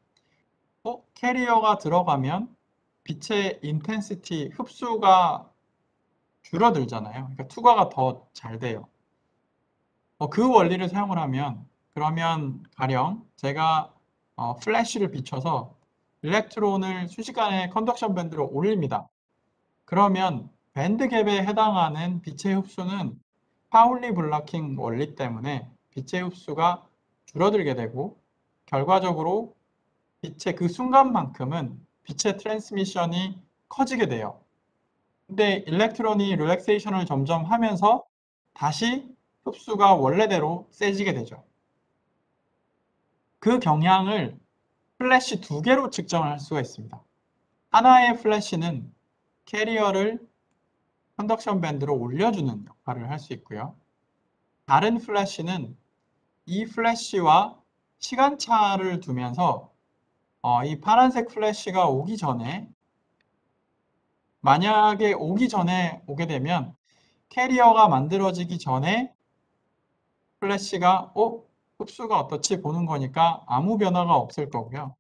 캐리어가 들어가면 빛의 인텐시티 흡수가 줄어들잖아요. 그러니까 투과가 더 잘 돼요. 그 원리를 사용을 하면 그러면 가령 제가 플래시를 비춰서 일렉트론을 순식간에 컨덕션 밴드로 올립니다. 그러면 밴드갭에 해당하는 빛의 흡수는 파울리 블러킹 원리 때문에 빛의 흡수가 줄어들게 되고 결과적으로 빛의 그 순간만큼은 빛의 트랜스미션이 커지게 돼요. 근데 일렉트론이 릴렉세이션을 점점 하면서 다시 흡수가 원래대로 세지게 되죠. 그 경향을 플래시 2개로 측정을 할 수가 있습니다. 하나의 플래시는 캐리어를 컨덕션 밴드로 올려주는 역할을 할 수 있고요. 다른 플래시는 이 플래시와 시간차를 두면서 이 파란색 플래시가 오기 전에 만약에 오기 전에 오게 되면 캐리어가 만들어지기 전에 플래시가 흡수가 어떻지 보는 거니까 아무 변화가 없을 거고요.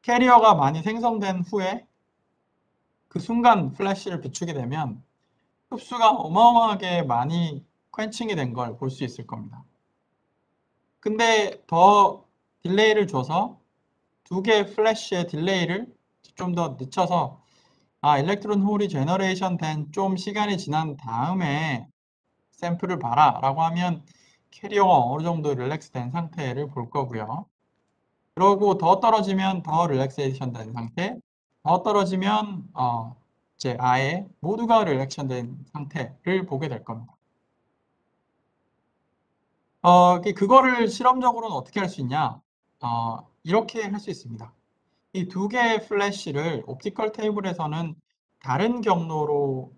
캐리어가 많이 생성된 후에 그 순간 플래시를 비추게 되면 흡수가 어마어마하게 많이 퀀칭이 된 걸 볼 수 있을 겁니다. 근데 더 딜레이를 줘서 2개의 플래시의 딜레이를 좀 더 늦춰서 일렉트론 홀이 제너레이션 된 좀 시간이 지난 다음에 샘플을 봐라 라고 하면 캐리어가 어느 정도 릴렉스 된 상태를 볼 거고요. 그러고 더 떨어지면 더 릴렉세이션 된 상태, 더 떨어지면 이제 아예 모두가 릴렉션된 상태를 보게 될 겁니다. 그거를 실험적으로는 어떻게 할 수 있냐? 이렇게 할 수 있습니다. 이 두 개의 플래시를 옵티컬 테이블에서는 다른 경로로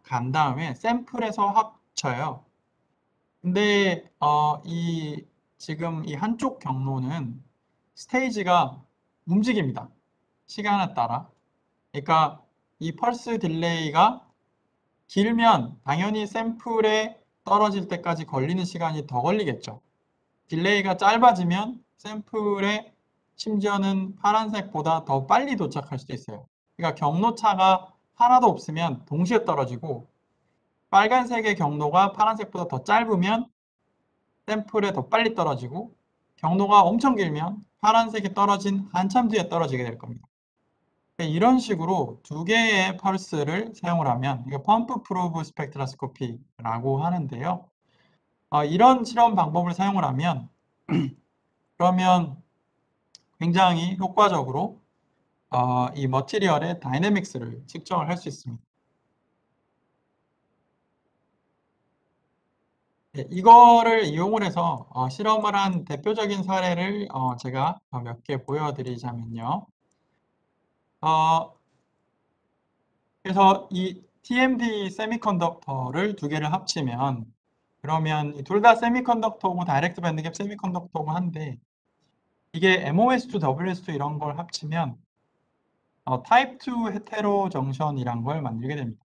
간 다음에 샘플에서 합쳐요. 근데 지금 이 한쪽 경로는 스테이지가 움직입니다. 시간에 따라. 그러니까 이 펄스 딜레이가 길면 당연히 샘플에 떨어질 때까지 걸리는 시간이 더 걸리겠죠. 딜레이가 짧아지면 샘플에 심지어는 파란색보다 더 빨리 도착할 수도 있어요. 그러니까 경로차가 하나도 없으면 동시에 떨어지고 빨간색의 경로가 파란색보다 더 짧으면 샘플에 더 빨리 떨어지고 경로가 엄청 길면 파란색이 떨어진 한참 뒤에 떨어지게 될 겁니다. 이런 식으로 두 개의 펄스를 사용을 하면 이거 펌프 프로브 스펙트로스코피라고 하는데요. 이런 실험 방법을 사용을 하면 그러면 굉장히 효과적으로 이 머티리얼의 다이내믹스를 측정을 할 수 있습니다. 네, 이거를 이용을 해서 실험을 한 대표적인 사례를 제가 몇 개 보여드리자면요. 그래서 이 TMD 세미컨덕터를 두 개를 합치면 그러면 둘 다 세미컨덕터고 다이렉트 밴드갭 세미컨덕터고 한데 이게 MOS2, WS2 이런 걸 합치면 타입 2 헤테로 정션이란 걸 만들게 됩니다.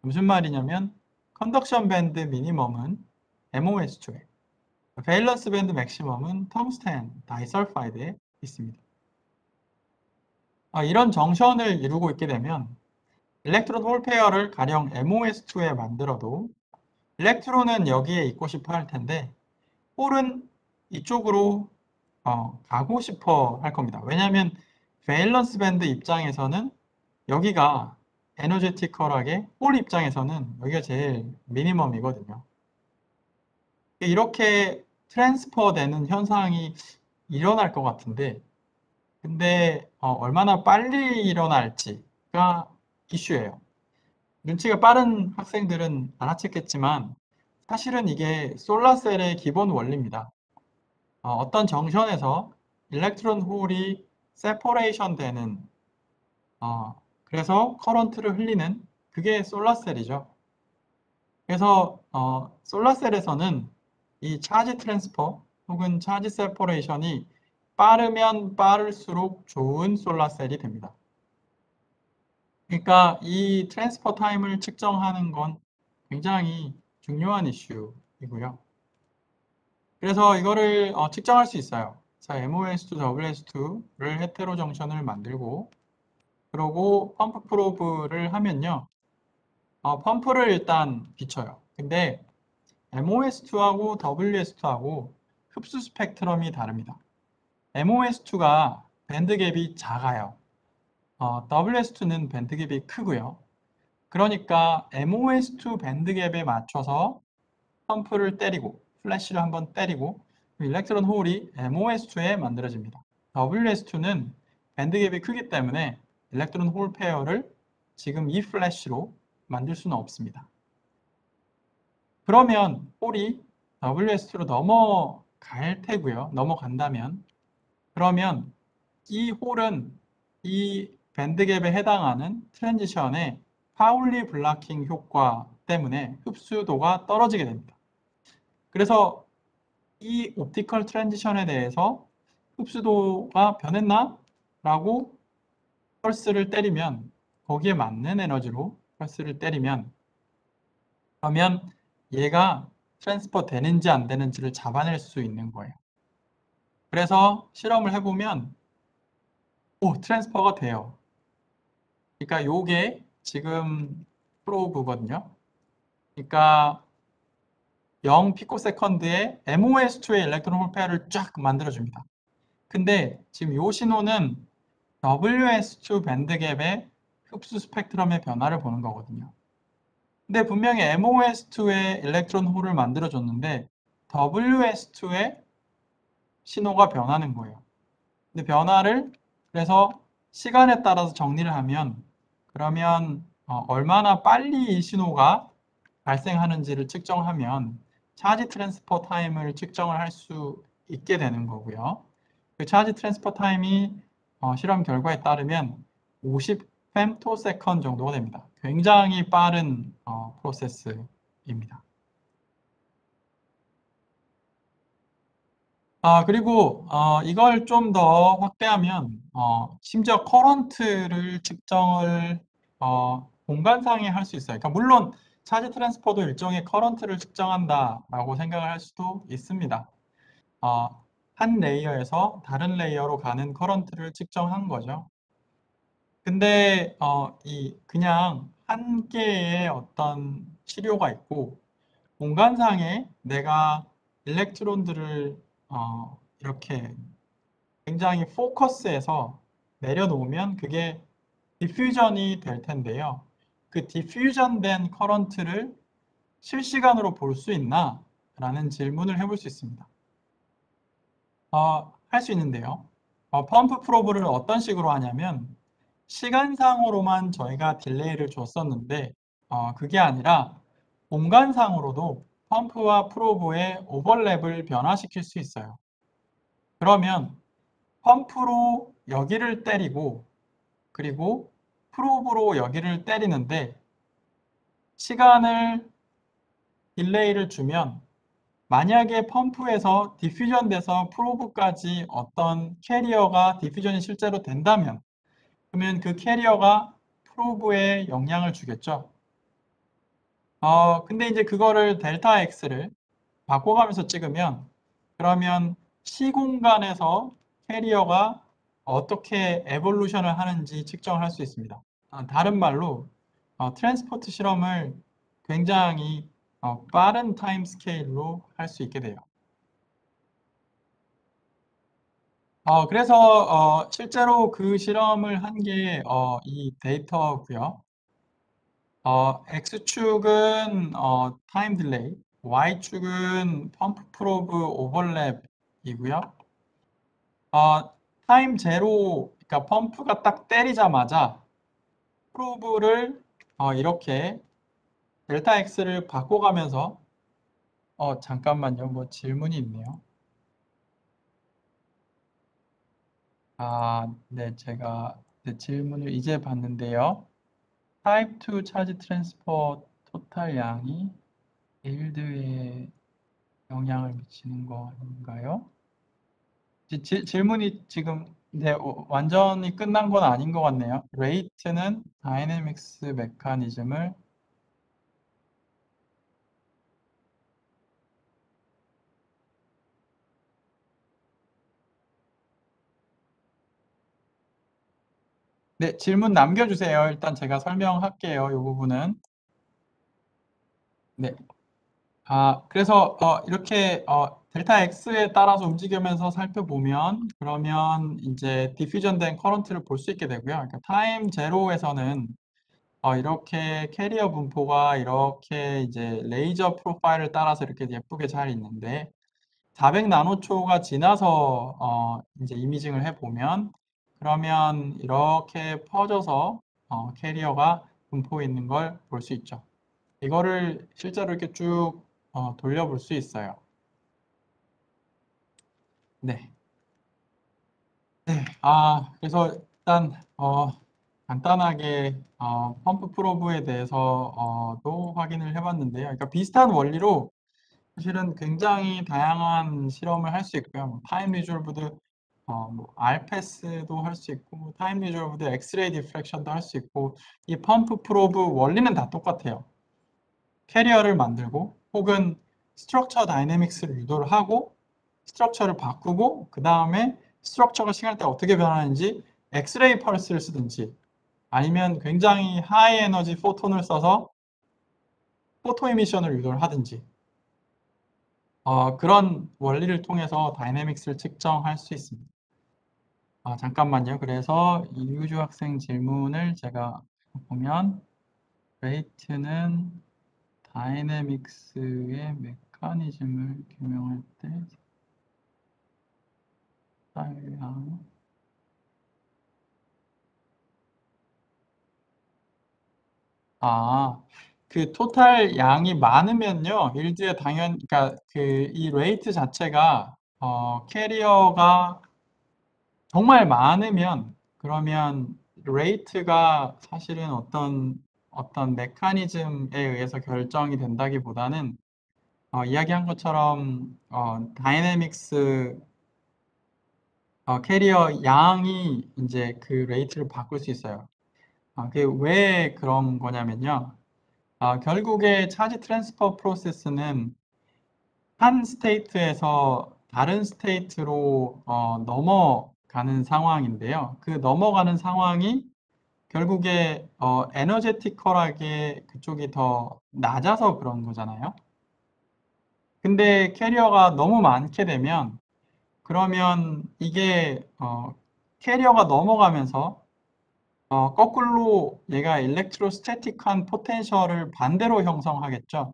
무슨 말이냐면 컨덕션 밴드 미니멈은 MOS2에 밸런스 밴드 맥시멈은 텅스텐 다이설파이드에 있습니다. 이런 정션을 이루고 있게 되면 일렉트론 홀 페어를 가령 MOS2에 만들어도 일렉트론은 여기에 있고 싶어 할 텐데 홀은 이쪽으로 가고 싶어 할 겁니다. 왜냐하면 밸런스 밴드 입장에서는 여기가 에너제티컬하게 홀 입장에서는 여기가 제일 미니멈이거든요. 이렇게 트랜스퍼 되는 현상이 일어날 것 같은데 근데 얼마나 빨리 일어날지가 이슈예요. 눈치가 빠른 학생들은 알아챘겠지만 사실은 이게 솔라셀의 기본 원리입니다. 어떤 정션에서 일렉트론 홀이 세퍼레이션 되는 그래서 커런트를 흘리는 그게 솔라셀이죠. 그래서 솔라셀에서는 이 차지 트랜스퍼 혹은 차지 세퍼레이션이 빠르면 빠를수록 좋은 솔라셀이 됩니다. 그러니까 이 트랜스퍼 타임을 측정하는 건 굉장히 중요한 이슈이고요. 그래서 이거를 측정할 수 있어요. 자, MOS2, WS2를 헤테로 정션을 만들고 그러고 펌프 프로브를 하면요. 펌프를 일단 비춰요. 근데 MOS2하고 WS2하고 흡수 스펙트럼이 다릅니다. MOS2가 밴드갭이 작아요. WS2는 밴드갭이 크고요. 그러니까 MOS2 밴드갭에 맞춰서 펌프를 때리고 플래시를 한번 때리고 일렉트론 홀이 MOS2에 만들어집니다. WS2는 밴드갭이 크기 때문에 일렉트론 홀 페어를 지금 이 플래시로 만들 수는 없습니다. 그러면 홀이 WS2로 넘어갈 테고요. 넘어간다면 그러면 이 홀은 이 밴드갭에 해당하는 트랜지션의 파울리 블라킹 효과 때문에 흡수도가 떨어지게 됩니다. 그래서 이 옵티컬 트랜지션에 대해서 흡수도가 변했나? 라고 펄스를 때리면 거기에 맞는 에너지로 펄스를 때리면 그러면 얘가 트랜스퍼 되는지 안 되는지를 잡아낼 수 있는 거예요. 그래서 실험을 해보면 트랜스퍼가 돼요. 그러니까 요게 지금 프로브거든요. 그러니까 0 피코세컨드에 MOS2의 일렉트론 홀 페어를 쫙 만들어줍니다. 근데 지금 요 신호는 WS2 밴드갭의 흡수 스펙트럼의 변화를 보는 거거든요. 근데 분명히 MOS2의 일렉트론 홀을 만들어줬는데 WS2의 신호가 변하는 거예요. 근데 변화를 그래서 시간에 따라서 정리를 하면 그러면 얼마나 빨리 이 신호가 발생하는지를 측정하면 차지 트랜스퍼 타임을 측정을 할 수 있게 되는 거고요. 그 차지 트랜스퍼 타임이 실험 결과에 따르면 50 femtosecond 정도가 됩니다. 굉장히 빠른 프로세스입니다. 그리고 이걸 좀 더 확대하면 심지어 커런트를 측정을 공간상에 할 수 있어요. 그러니까 물론 차지 트랜스퍼도 일종의 커런트를 측정한다라고 생각을 할 수도 있습니다. 한 레이어에서 다른 레이어로 가는 커런트를 측정한 거죠. 근데 그냥 한 개의 어떤 치료가 있고 공간상에 내가 일렉트론들을 이렇게 굉장히 포커스해서 내려놓으면 그게 디퓨전이 될 텐데요. 그 디퓨전된 커런트를 실시간으로 볼 수 있나? 라는 질문을 해볼 수 있습니다. 할 수 있는데요. 펌프 프로브를 어떤 식으로 하냐면 시간상으로만 저희가 딜레이를 줬었는데 그게 아니라 공간상으로도 펌프와 프로브의 오버랩을 변화시킬 수 있어요. 그러면 펌프로 여기를 때리고 그리고 프로브로 여기를 때리는데 시간을 딜레이를 주면 만약에 펌프에서 디퓨전 돼서 프로브까지 어떤 캐리어가 디퓨전이 실제로 된다면 그러면 그 캐리어가 프로브에 영향을 주겠죠. 근데 이제 그거를 델타 X를 바꿔가면서 찍으면 그러면 시공간에서 캐리어가 어떻게 에볼루션을 하는지 측정을 할 수 있습니다. 다른 말로 트랜스포트 실험을 굉장히 빠른 타임 스케일로 할 수 있게 돼요. 그래서 실제로 그 실험을 한 게 이 데이터고요. X축은 타임 딜레이, Y축은 펌프 프로브 오버랩이고요. 타임 제로, 그러니까 펌프가 딱 때리자마자 프로브를 이렇게 델타 X를 바꿔가면서 잠깐만요. 뭐 질문이 있네요. 네, 제가 질문을 이제 봤는데요. 타입 2 차지 트랜스퍼 토탈 양이 일드에 영향을 미치는 거 아닌가요? 질문이 지금 완전히 끝난 건 아닌 것 같네요. 레이트는 다이내믹스 메커니즘을 네, 질문 남겨주세요. 일단 제가 설명할게요. 이 부분은. 네. 그래서 이렇게 델타 X에 따라서 움직이면서 살펴보면 그러면 이제 디퓨전된 커런트를 볼 수 있게 되고요. 그러니까 타임 제로에서는 이렇게 캐리어 분포가 이렇게 이제 레이저 프로파일을 따라서 이렇게 예쁘게 잘 있는데 400 나노초가 지나서 이제 이미징을 해보면 그러면 이렇게 퍼져서 캐리어가 분포 있는 걸 볼 수 있죠. 이거를 실제로 이렇게 쭉 돌려볼 수 있어요. 네. 네. 그래서 일단 간단하게 펌프 프로브에 대해서도 확인을 해봤는데요. 그러니까 비슷한 원리로 사실은 굉장히 다양한 실험을 할 수 있고요. 뭐 타임 리졸브드 뭐 알패스도 할 수 있고 타임 리졸브드 엑스레이 디프렉션도 할 수 있고 이 펌프 프로브 원리는 다 똑같아요. 캐리어를 만들고 혹은 스트럭처 다이내믹스를 유도를 하고 스트럭처를 바꾸고 그 다음에 스트럭처가 시간에 따라 어떻게 변하는지 엑스레이 펄스를 쓰든지 아니면 굉장히 하이 에너지 포톤을 써서 포토 이미션을 유도를 하든지 그런 원리를 통해서 다이내믹스를 측정할 수 있습니다. 잠깐만요. 그래서 이유주 학생 질문을 제가 보면 레이트는 다이내믹스의 메커니즘을 규명할 때 사용 그 토탈 양이 많으면요. 일두에 그러니까 이 레이트 자체가 캐리어가 정말 많으면 그러면 레이트가 사실은 어떤 메커니즘에 의해서 결정이 된다기보다는 이야기한 것처럼 다이내믹스 캐리어 양이 이제 그 레이트를 바꿀 수 있어요. 그게 왜 그런 거냐면요. 결국에 차지 트랜스퍼 프로세스는 한 스테이트에서 다른 스테이트로 넘어가는 상황인데요. 그 넘어가는 상황이 결국에 에너제티컬하게 그쪽이 더 낮아서 그런 거잖아요. 근데 캐리어가 너무 많게 되면 그러면 이게 캐리어가 넘어가면서 거꾸로 얘가 일렉트로스태틱한 포텐셜을 반대로 형성하겠죠.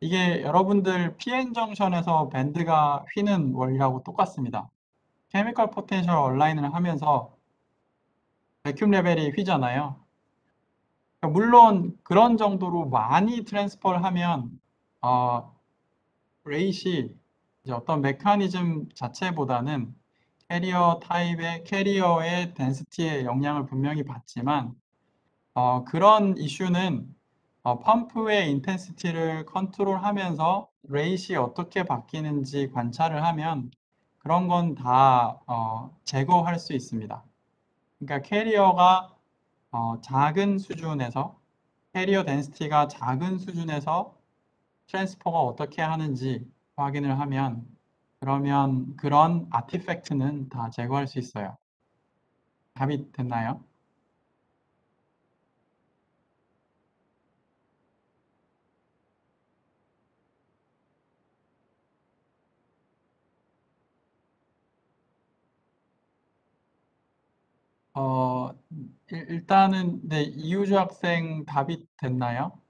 이게 여러분들 PN 정션에서 밴드가 휘는 원리하고 똑같습니다. 케미컬 포텐셜 얼라인을 하면서 백큐ම් 레벨이 휘잖아요. 물론 그런 정도로 많이 트랜스퍼를 하면 레이시 이제 어떤 메커니즘 자체보다는 캐리어 타입의 캐리어의 덴시티에 영향을 분명히 받지만 그런 이슈는 펌프의 인텐시티를 컨트롤하면서 레이시 어떻게 바뀌는지 관찰을 하면 그런 건 다 제거할 수 있습니다. 그러니까 캐리어가 작은 수준에서 캐리어 덴시티가 작은 수준에서 트랜스퍼가 어떻게 하는지 확인을 하면 그러면 그런 아티팩트는 다 제거할 수 있어요. 답이 됐나요? 어, 일단은 네, 이우주 학생 답이 됐나요?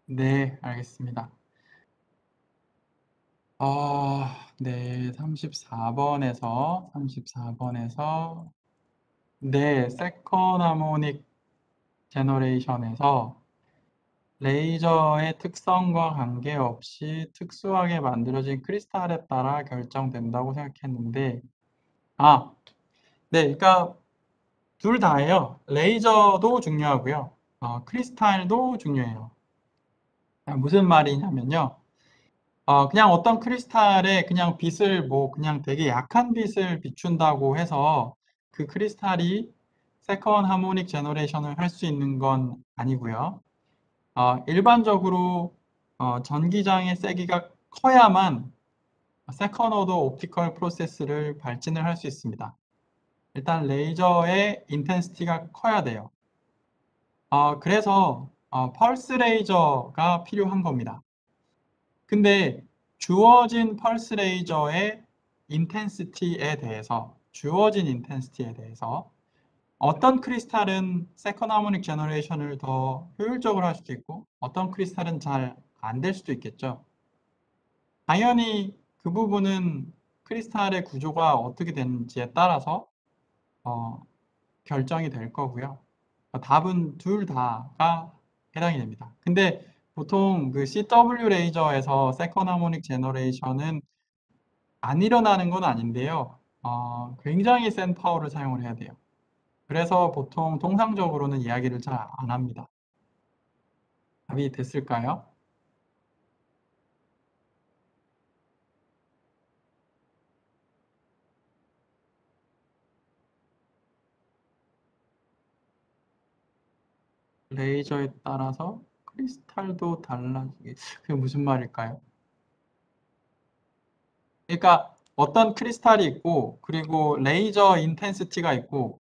네, 알겠습니다. 네, 34번에서 네, 세컨 하모닉 제너레이션에서 레이저의 특성과 관계없이 특수하게 만들어진 크리스탈에 따라 결정된다고 생각했는데 네, 그러니까 둘 다예요. 레이저도 중요하고요. 크리스탈도 중요해요. 무슨 말이냐면요. 그냥 어떤 크리스탈에 그냥 빛을 그냥 되게 약한 빛을 비춘다고 해서 그 크리스탈이 세컨 하모닉 제너레이션을 할 수 있는 건 아니고요. 일반적으로 전기장의 세기가 커야만 세컨 오더 옵티컬 프로세스를 발진을 할 수 있습니다. 일단 레이저의 인텐시티가 커야 돼요. 그래서 펄스 레이저가 필요한 겁니다. 근데 주어진 펄스 레이저의 주어진 인텐시티에 대해서 어떤 크리스탈은 세컨 하모닉 제너레이션을 더 효율적으로 할 수도 있고 어떤 크리스탈은 잘 안 될 수도 있겠죠. 당연히 그 부분은 크리스탈의 구조가 어떻게 되는지에 따라서 결정이 될 거고요. 답은 둘 다가 해당이 됩니다. 근데 보통 그 CW 레이저에서 세컨 하모닉 제너레이션은 안 일어나는 건 아닌데요. 굉장히 센 파워를 사용을 해야 돼요. 그래서 보통 통상적으로는 이야기를 잘 안 합니다. 답이 됐을까요? 레이저에 따라서 크리스탈도 달라지게. 그게 무슨 말일까요? 그러니까 어떤 크리스탈이 있고 그리고 레이저 인텐시티가 있고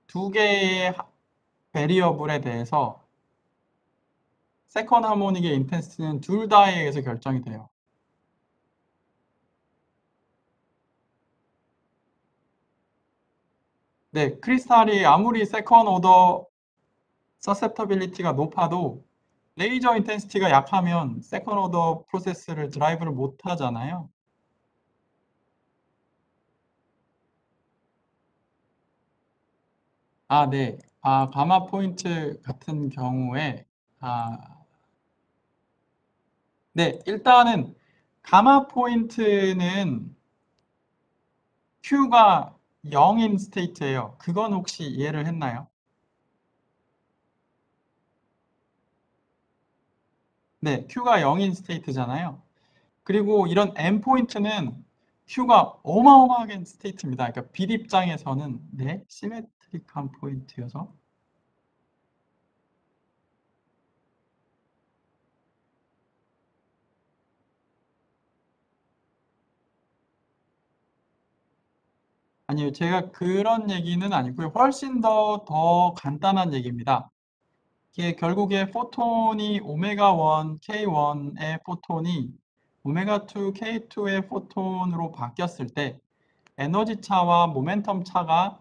두 개의 베리어블에 대해서 세컨 하모닉의 인텐시티는 둘 다에 의해서 결정이 돼요. 네, 크리스탈이 아무리 세컨 오더 서셉터빌리티가 높아도 레이저 인텐시티가 약하면 세컨 오더 프로세스를 드라이브를 못 하잖아요. 네. 가마 포인트 같은 경우에, 네. 일단은 가마 포인트는 Q가 0인 스테이트예요. 그건 혹시 이해를 했나요? 네. Q가 0인 스테이트잖아요. 그리고 이런 M 포인트는 Q가 어마어마하게 스테이트입니다. 그러니까 빛 입장에서는 네, 시메트릭한 포인트여서. 아니요, 제가 그런 얘기는 아니고요. 훨씬 더 간단한 얘기입니다. 이게 결국에 포톤이 오메가1, K1의 포톤이 오메가2, K2의 포톤으로 바뀌었을 때 에너지 차와 모멘텀 차가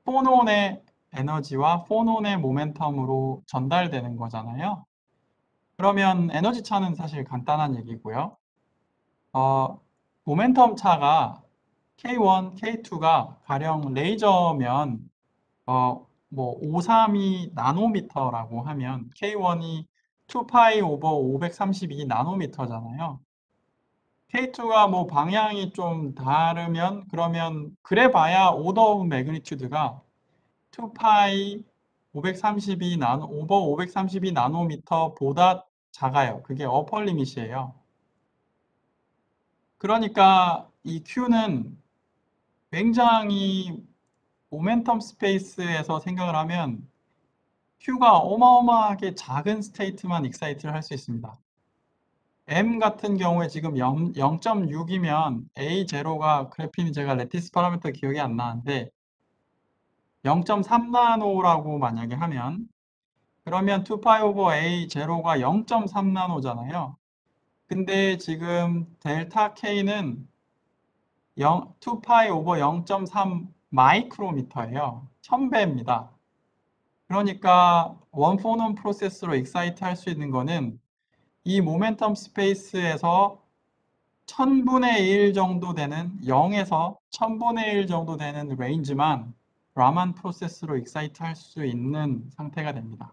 포논의 에너지와 포논의 모멘텀으로 전달되는 거잖아요. 그러면 에너지 차는 사실 간단한 얘기고요. 모멘텀 차가 K1, K2가 가령 레이저면 뭐 532 나노미터라고 하면 K1이 2파이 오버 532 나노미터잖아요. K2가 뭐 방향이 좀 다르면 그러면 그래봐야 오더 오브 매그니튜드가 2파이 532 오버 532 나노미터보다 작아요. 그게 어퍼 리밋이에요. 그러니까 이 Q는 굉장히 모멘텀 스페이스에서 생각을 하면 Q가 어마어마하게 작은 스테이트만 익사이트를 할 수 있습니다. M 같은 경우에 지금 0.6이면 A0가 그래핀이 제가 레티스 파라미터 기억이 안 나는데 0.3나노라고 만약에 하면 그러면 2파이 오버 A0가 0.3나노잖아요. 근데 지금 델타 K는 2파이 오버 0.3 마이크로미터예요. 1000배입니다. 그러니까 원포넌 프로세스로 익사이트 할 수 있는 거는 이 모멘텀 스페이스에서 1000분의 1 정도 되는 0에서 1000분의 1 정도 되는 레인지만 라만 프로세스로 익사이트 할 수 있는 상태가 됩니다.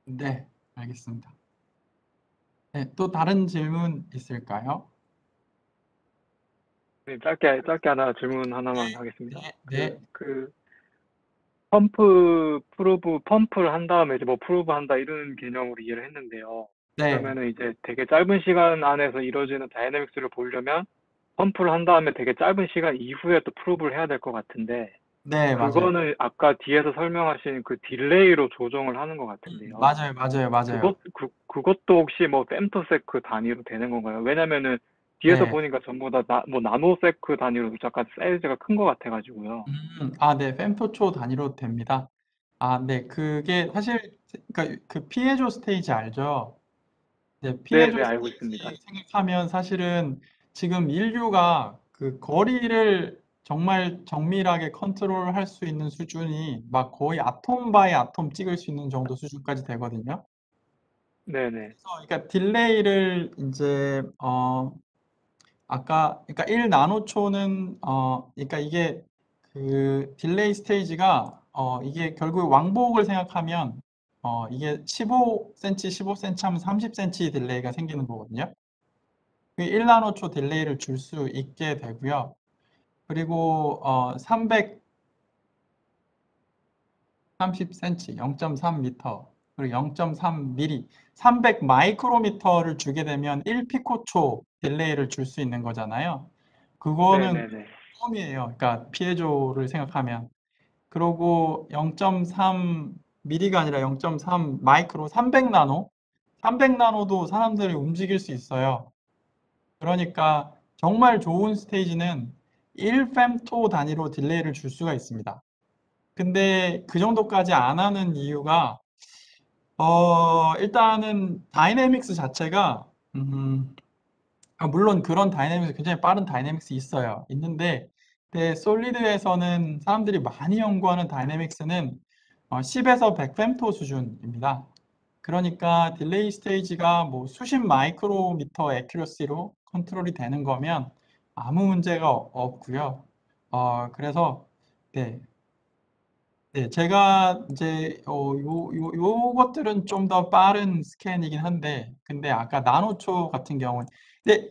네, 알겠습니다. 네, 또 다른 질문 있을까요? 네, 짧게 하나 질문 하나만 하겠습니다. 네, 네, 펌프를 한 다음에 이제 뭐 프루브 한다 이런 개념으로 이해를 했는데요. 네, 그러면은 이제 되게 짧은 시간 안에서 이루어지는 다이내믹스를 보려면 펌프를 한 다음에 되게 짧은 시간 이후에 또 프루브를 해야 될 것 같은데, 네, 맞아요. 그거는 아까 뒤에서 설명하신 그 딜레이로 조정을 하는 것 같은데요. 맞아요, 맞아요, 맞아요. 그것도 혹시 뭐 femtosecon드 단위로 되는 건가요? 왜냐면은 뒤에서 네. 보니까 전부 다 뭐 나노세크 단위로 약간 사이즈가 큰 것 같아가지고요. 네, fem토초 단위로 됩니다. 네, 그게 사실 그러니까 그 피에조 스테이지 알죠? 네, 피에조 네네, 알고 있습니다. 스테이지 생각하면 사실은 지금 인류가 그 거리를 정말 정밀하게 컨트롤할 수 있는 수준이 막 거의 아톰 바이 아톰 찍을 수 있는 정도 수준까지 되거든요. 네네. 그래서 그러니까 딜레이를 이제 아까 그러니까 1나노초는 그러니까 이게 그 딜레이 스테이지가 이게 결국 왕복을 생각하면 이게 15cm, 15cm 하면 30cm 딜레이가 생기는 거거든요. 그 1나노초 딜레이를 줄 수 있게 되고요. 그리고 330cm, 0.3m, 그리고 0.3mm, 300 마이크로미터를 주게 되면 1피코초 딜레이를 줄 수 있는 거잖아요. 그거는 네네네. 처음이에요. 그러니까 피에조를 생각하면. 그러고 0.3mm가 아니라 0.3 마이크로, 300나노? 300나노도 사람들이 움직일 수 있어요. 그러니까 정말 좋은 스테이지는 1fem토 단위로 딜레이를 줄 수가 있습니다. 근데 그 정도까지 안 하는 이유가 일단은 다이내믹스 자체가 물론 그런 다이내믹스 굉장히 빠른 다이내믹스 있어요. 있는데 솔리드에서는 사람들이 많이 연구하는 다이내믹스는 10에서 100 fem토 수준입니다. 그러니까 딜레이 스테이지가 뭐 수십 마이크로미터 애큐러시로 컨트롤이 되는 거면 아무 문제가 없고요. 그래서 네, 네, 제가 이제 요것들은 좀 더 빠른 스캔이긴 한데, 근데 아까 나노초 같은 경우는, 근데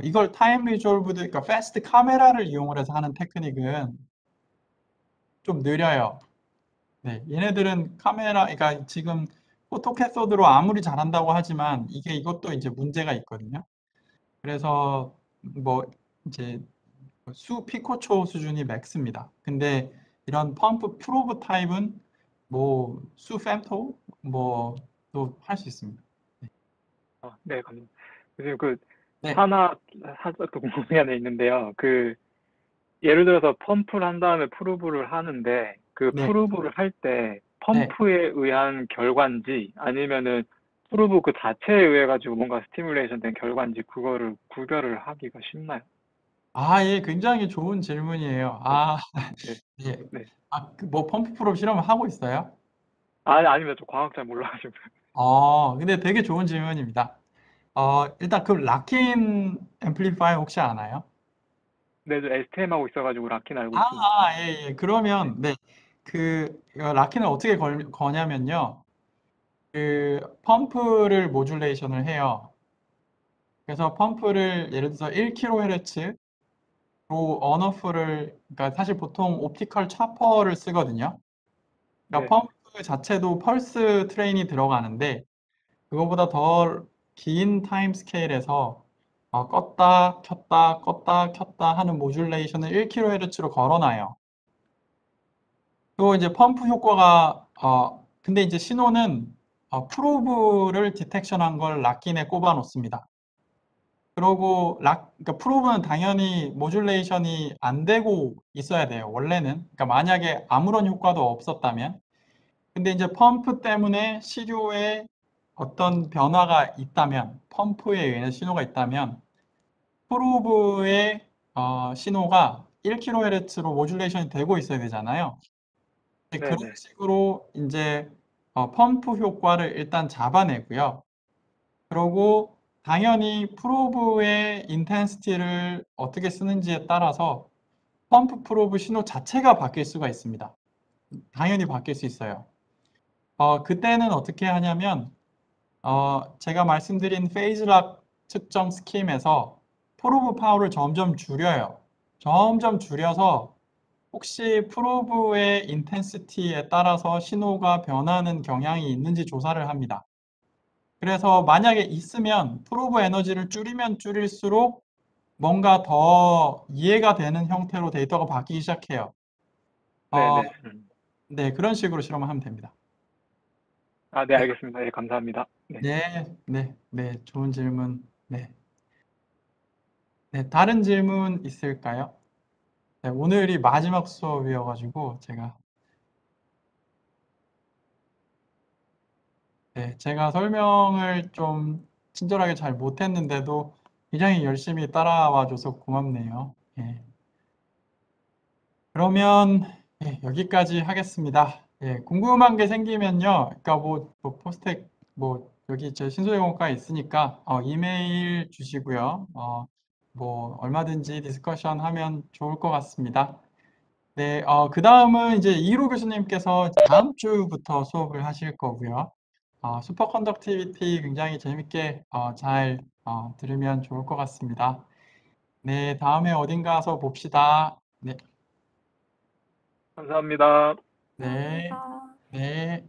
이걸 타임 리졸브드, 그러니까 패스트 카메라를 이용을 해서 하는 테크닉은 좀 느려요. 네, 얘네들은 카메라, 그러니까 지금 포토캐서드로 아무리 잘한다고 하지만 이것도 이제 문제가 있거든요. 그래서 뭐 이제 수 피코초 수준이 맥스입니다. 근데 이런 펌프 프로브 타입은 뭐 수 fem토 뭐도 할 수 있습니다. 네, 감사합니다. 요즘 그 네, 하나 살짝 또 궁금한 게 하나 있는데요. 예를 들어서 펌프를 한 다음에 프루브를 하는데 그 네, 프루브를 할 때 네. 펌프에 의한 결과인지 아니면은 프루브 그 자체에 의해 가지고 뭔가 스티뮬레이션 된 결과인지 그거를 구별을 하기가 쉽나요? 예, 굉장히 좋은 질문이에요. 네, 네, 예. 네. 뭐 펌프 프로브 실험을 하고 있어요? 아니, 아니면 저 과학 잘 몰라가지고. 근데 되게 좋은 질문입니다. 일단 그 락킨 앰플리파이어 혹시 아나요? 네, 저 STM 하고 있어가지고 락킨 알고 있습니다. 예, 예. 네, 그러면, 네. 락킨을 어떻게 거냐면요. 펌프를 모듈레이션을 해요. 그래서 펌프를 예를 들어서 1kHz로 언오프를, 그러니까 사실 보통 옵티컬 차퍼를 쓰거든요. 그러니까 네, 펌프 자체도 펄스 트레인이 들어가는데, 그거보다 더 긴 타임 스케일에서 껐다, 켰다, 껐다, 켰다 하는 모듈레이션을 1kHz로 걸어놔요. 또 이제 펌프 효과가, 근데 이제 신호는 프로브를 디텍션한 걸 락긴에 꼽아 놓습니다. 그러고 그러니까 프로브는 당연히 모듈레이션이 안 되고 있어야 돼요. 원래는. 그러니까 만약에 아무런 효과도 없었다면. 근데 이제 펌프 때문에 시료에 어떤 변화가 있다면, 펌프에 의한 신호가 있다면, 프로브의 신호가 1kHz로 모듈레이션이 되고 있어야 되잖아요. 네, 그런 네, 식으로 이제 펌프 효과를 일단 잡아내고요. 그리고 당연히 프로브의 인텐시티를 어떻게 쓰는지에 따라서 펌프 프로브 신호 자체가 바뀔 수가 있습니다. 당연히 바뀔 수 있어요. 그때는 어떻게 하냐면 제가 말씀드린 페이즈락 측정 스킴에서 프로브 파워를 점점 줄여요. 점점 줄여서 혹시 프로브의 인텐시티에 따라서 신호가 변하는 경향이 있는지 조사를 합니다. 그래서 만약에 있으면 프로브 에너지를 줄이면 줄일수록 뭔가 더 이해가 되는 형태로 데이터가 바뀌기 시작해요. 네, 어, 네. 네, 그런 식으로 실험을 하면 됩니다. 아, 네, 네, 알겠습니다. 네, 감사합니다. 네. 네, 네, 네, 좋은 질문. 네, 네, 다른 질문 있을까요? 네, 오늘이 마지막 수업이어가지고 제가 설명을 좀 친절하게 잘 못했는데도 굉장히 열심히 따라와줘서 고맙네요. 예. 그러면 여기까지 하겠습니다. 궁금한 게 생기면요, 그러니까 포스텍 여기 제 신소재공학과에 있으니까 이메일 주시고요. 얼마든지 디스커션 하면 좋을 것 같습니다. 네, 그 다음은 이제 이로 교수님께서 다음 주부터 수업을 하실 거고요. 슈퍼컨덕티비티 굉장히 재밌게 잘 들으면 좋을 것 같습니다. 네, 다음에 어딘가서 봅시다. 네, 감사합니다. 네, 감사합니다. 네.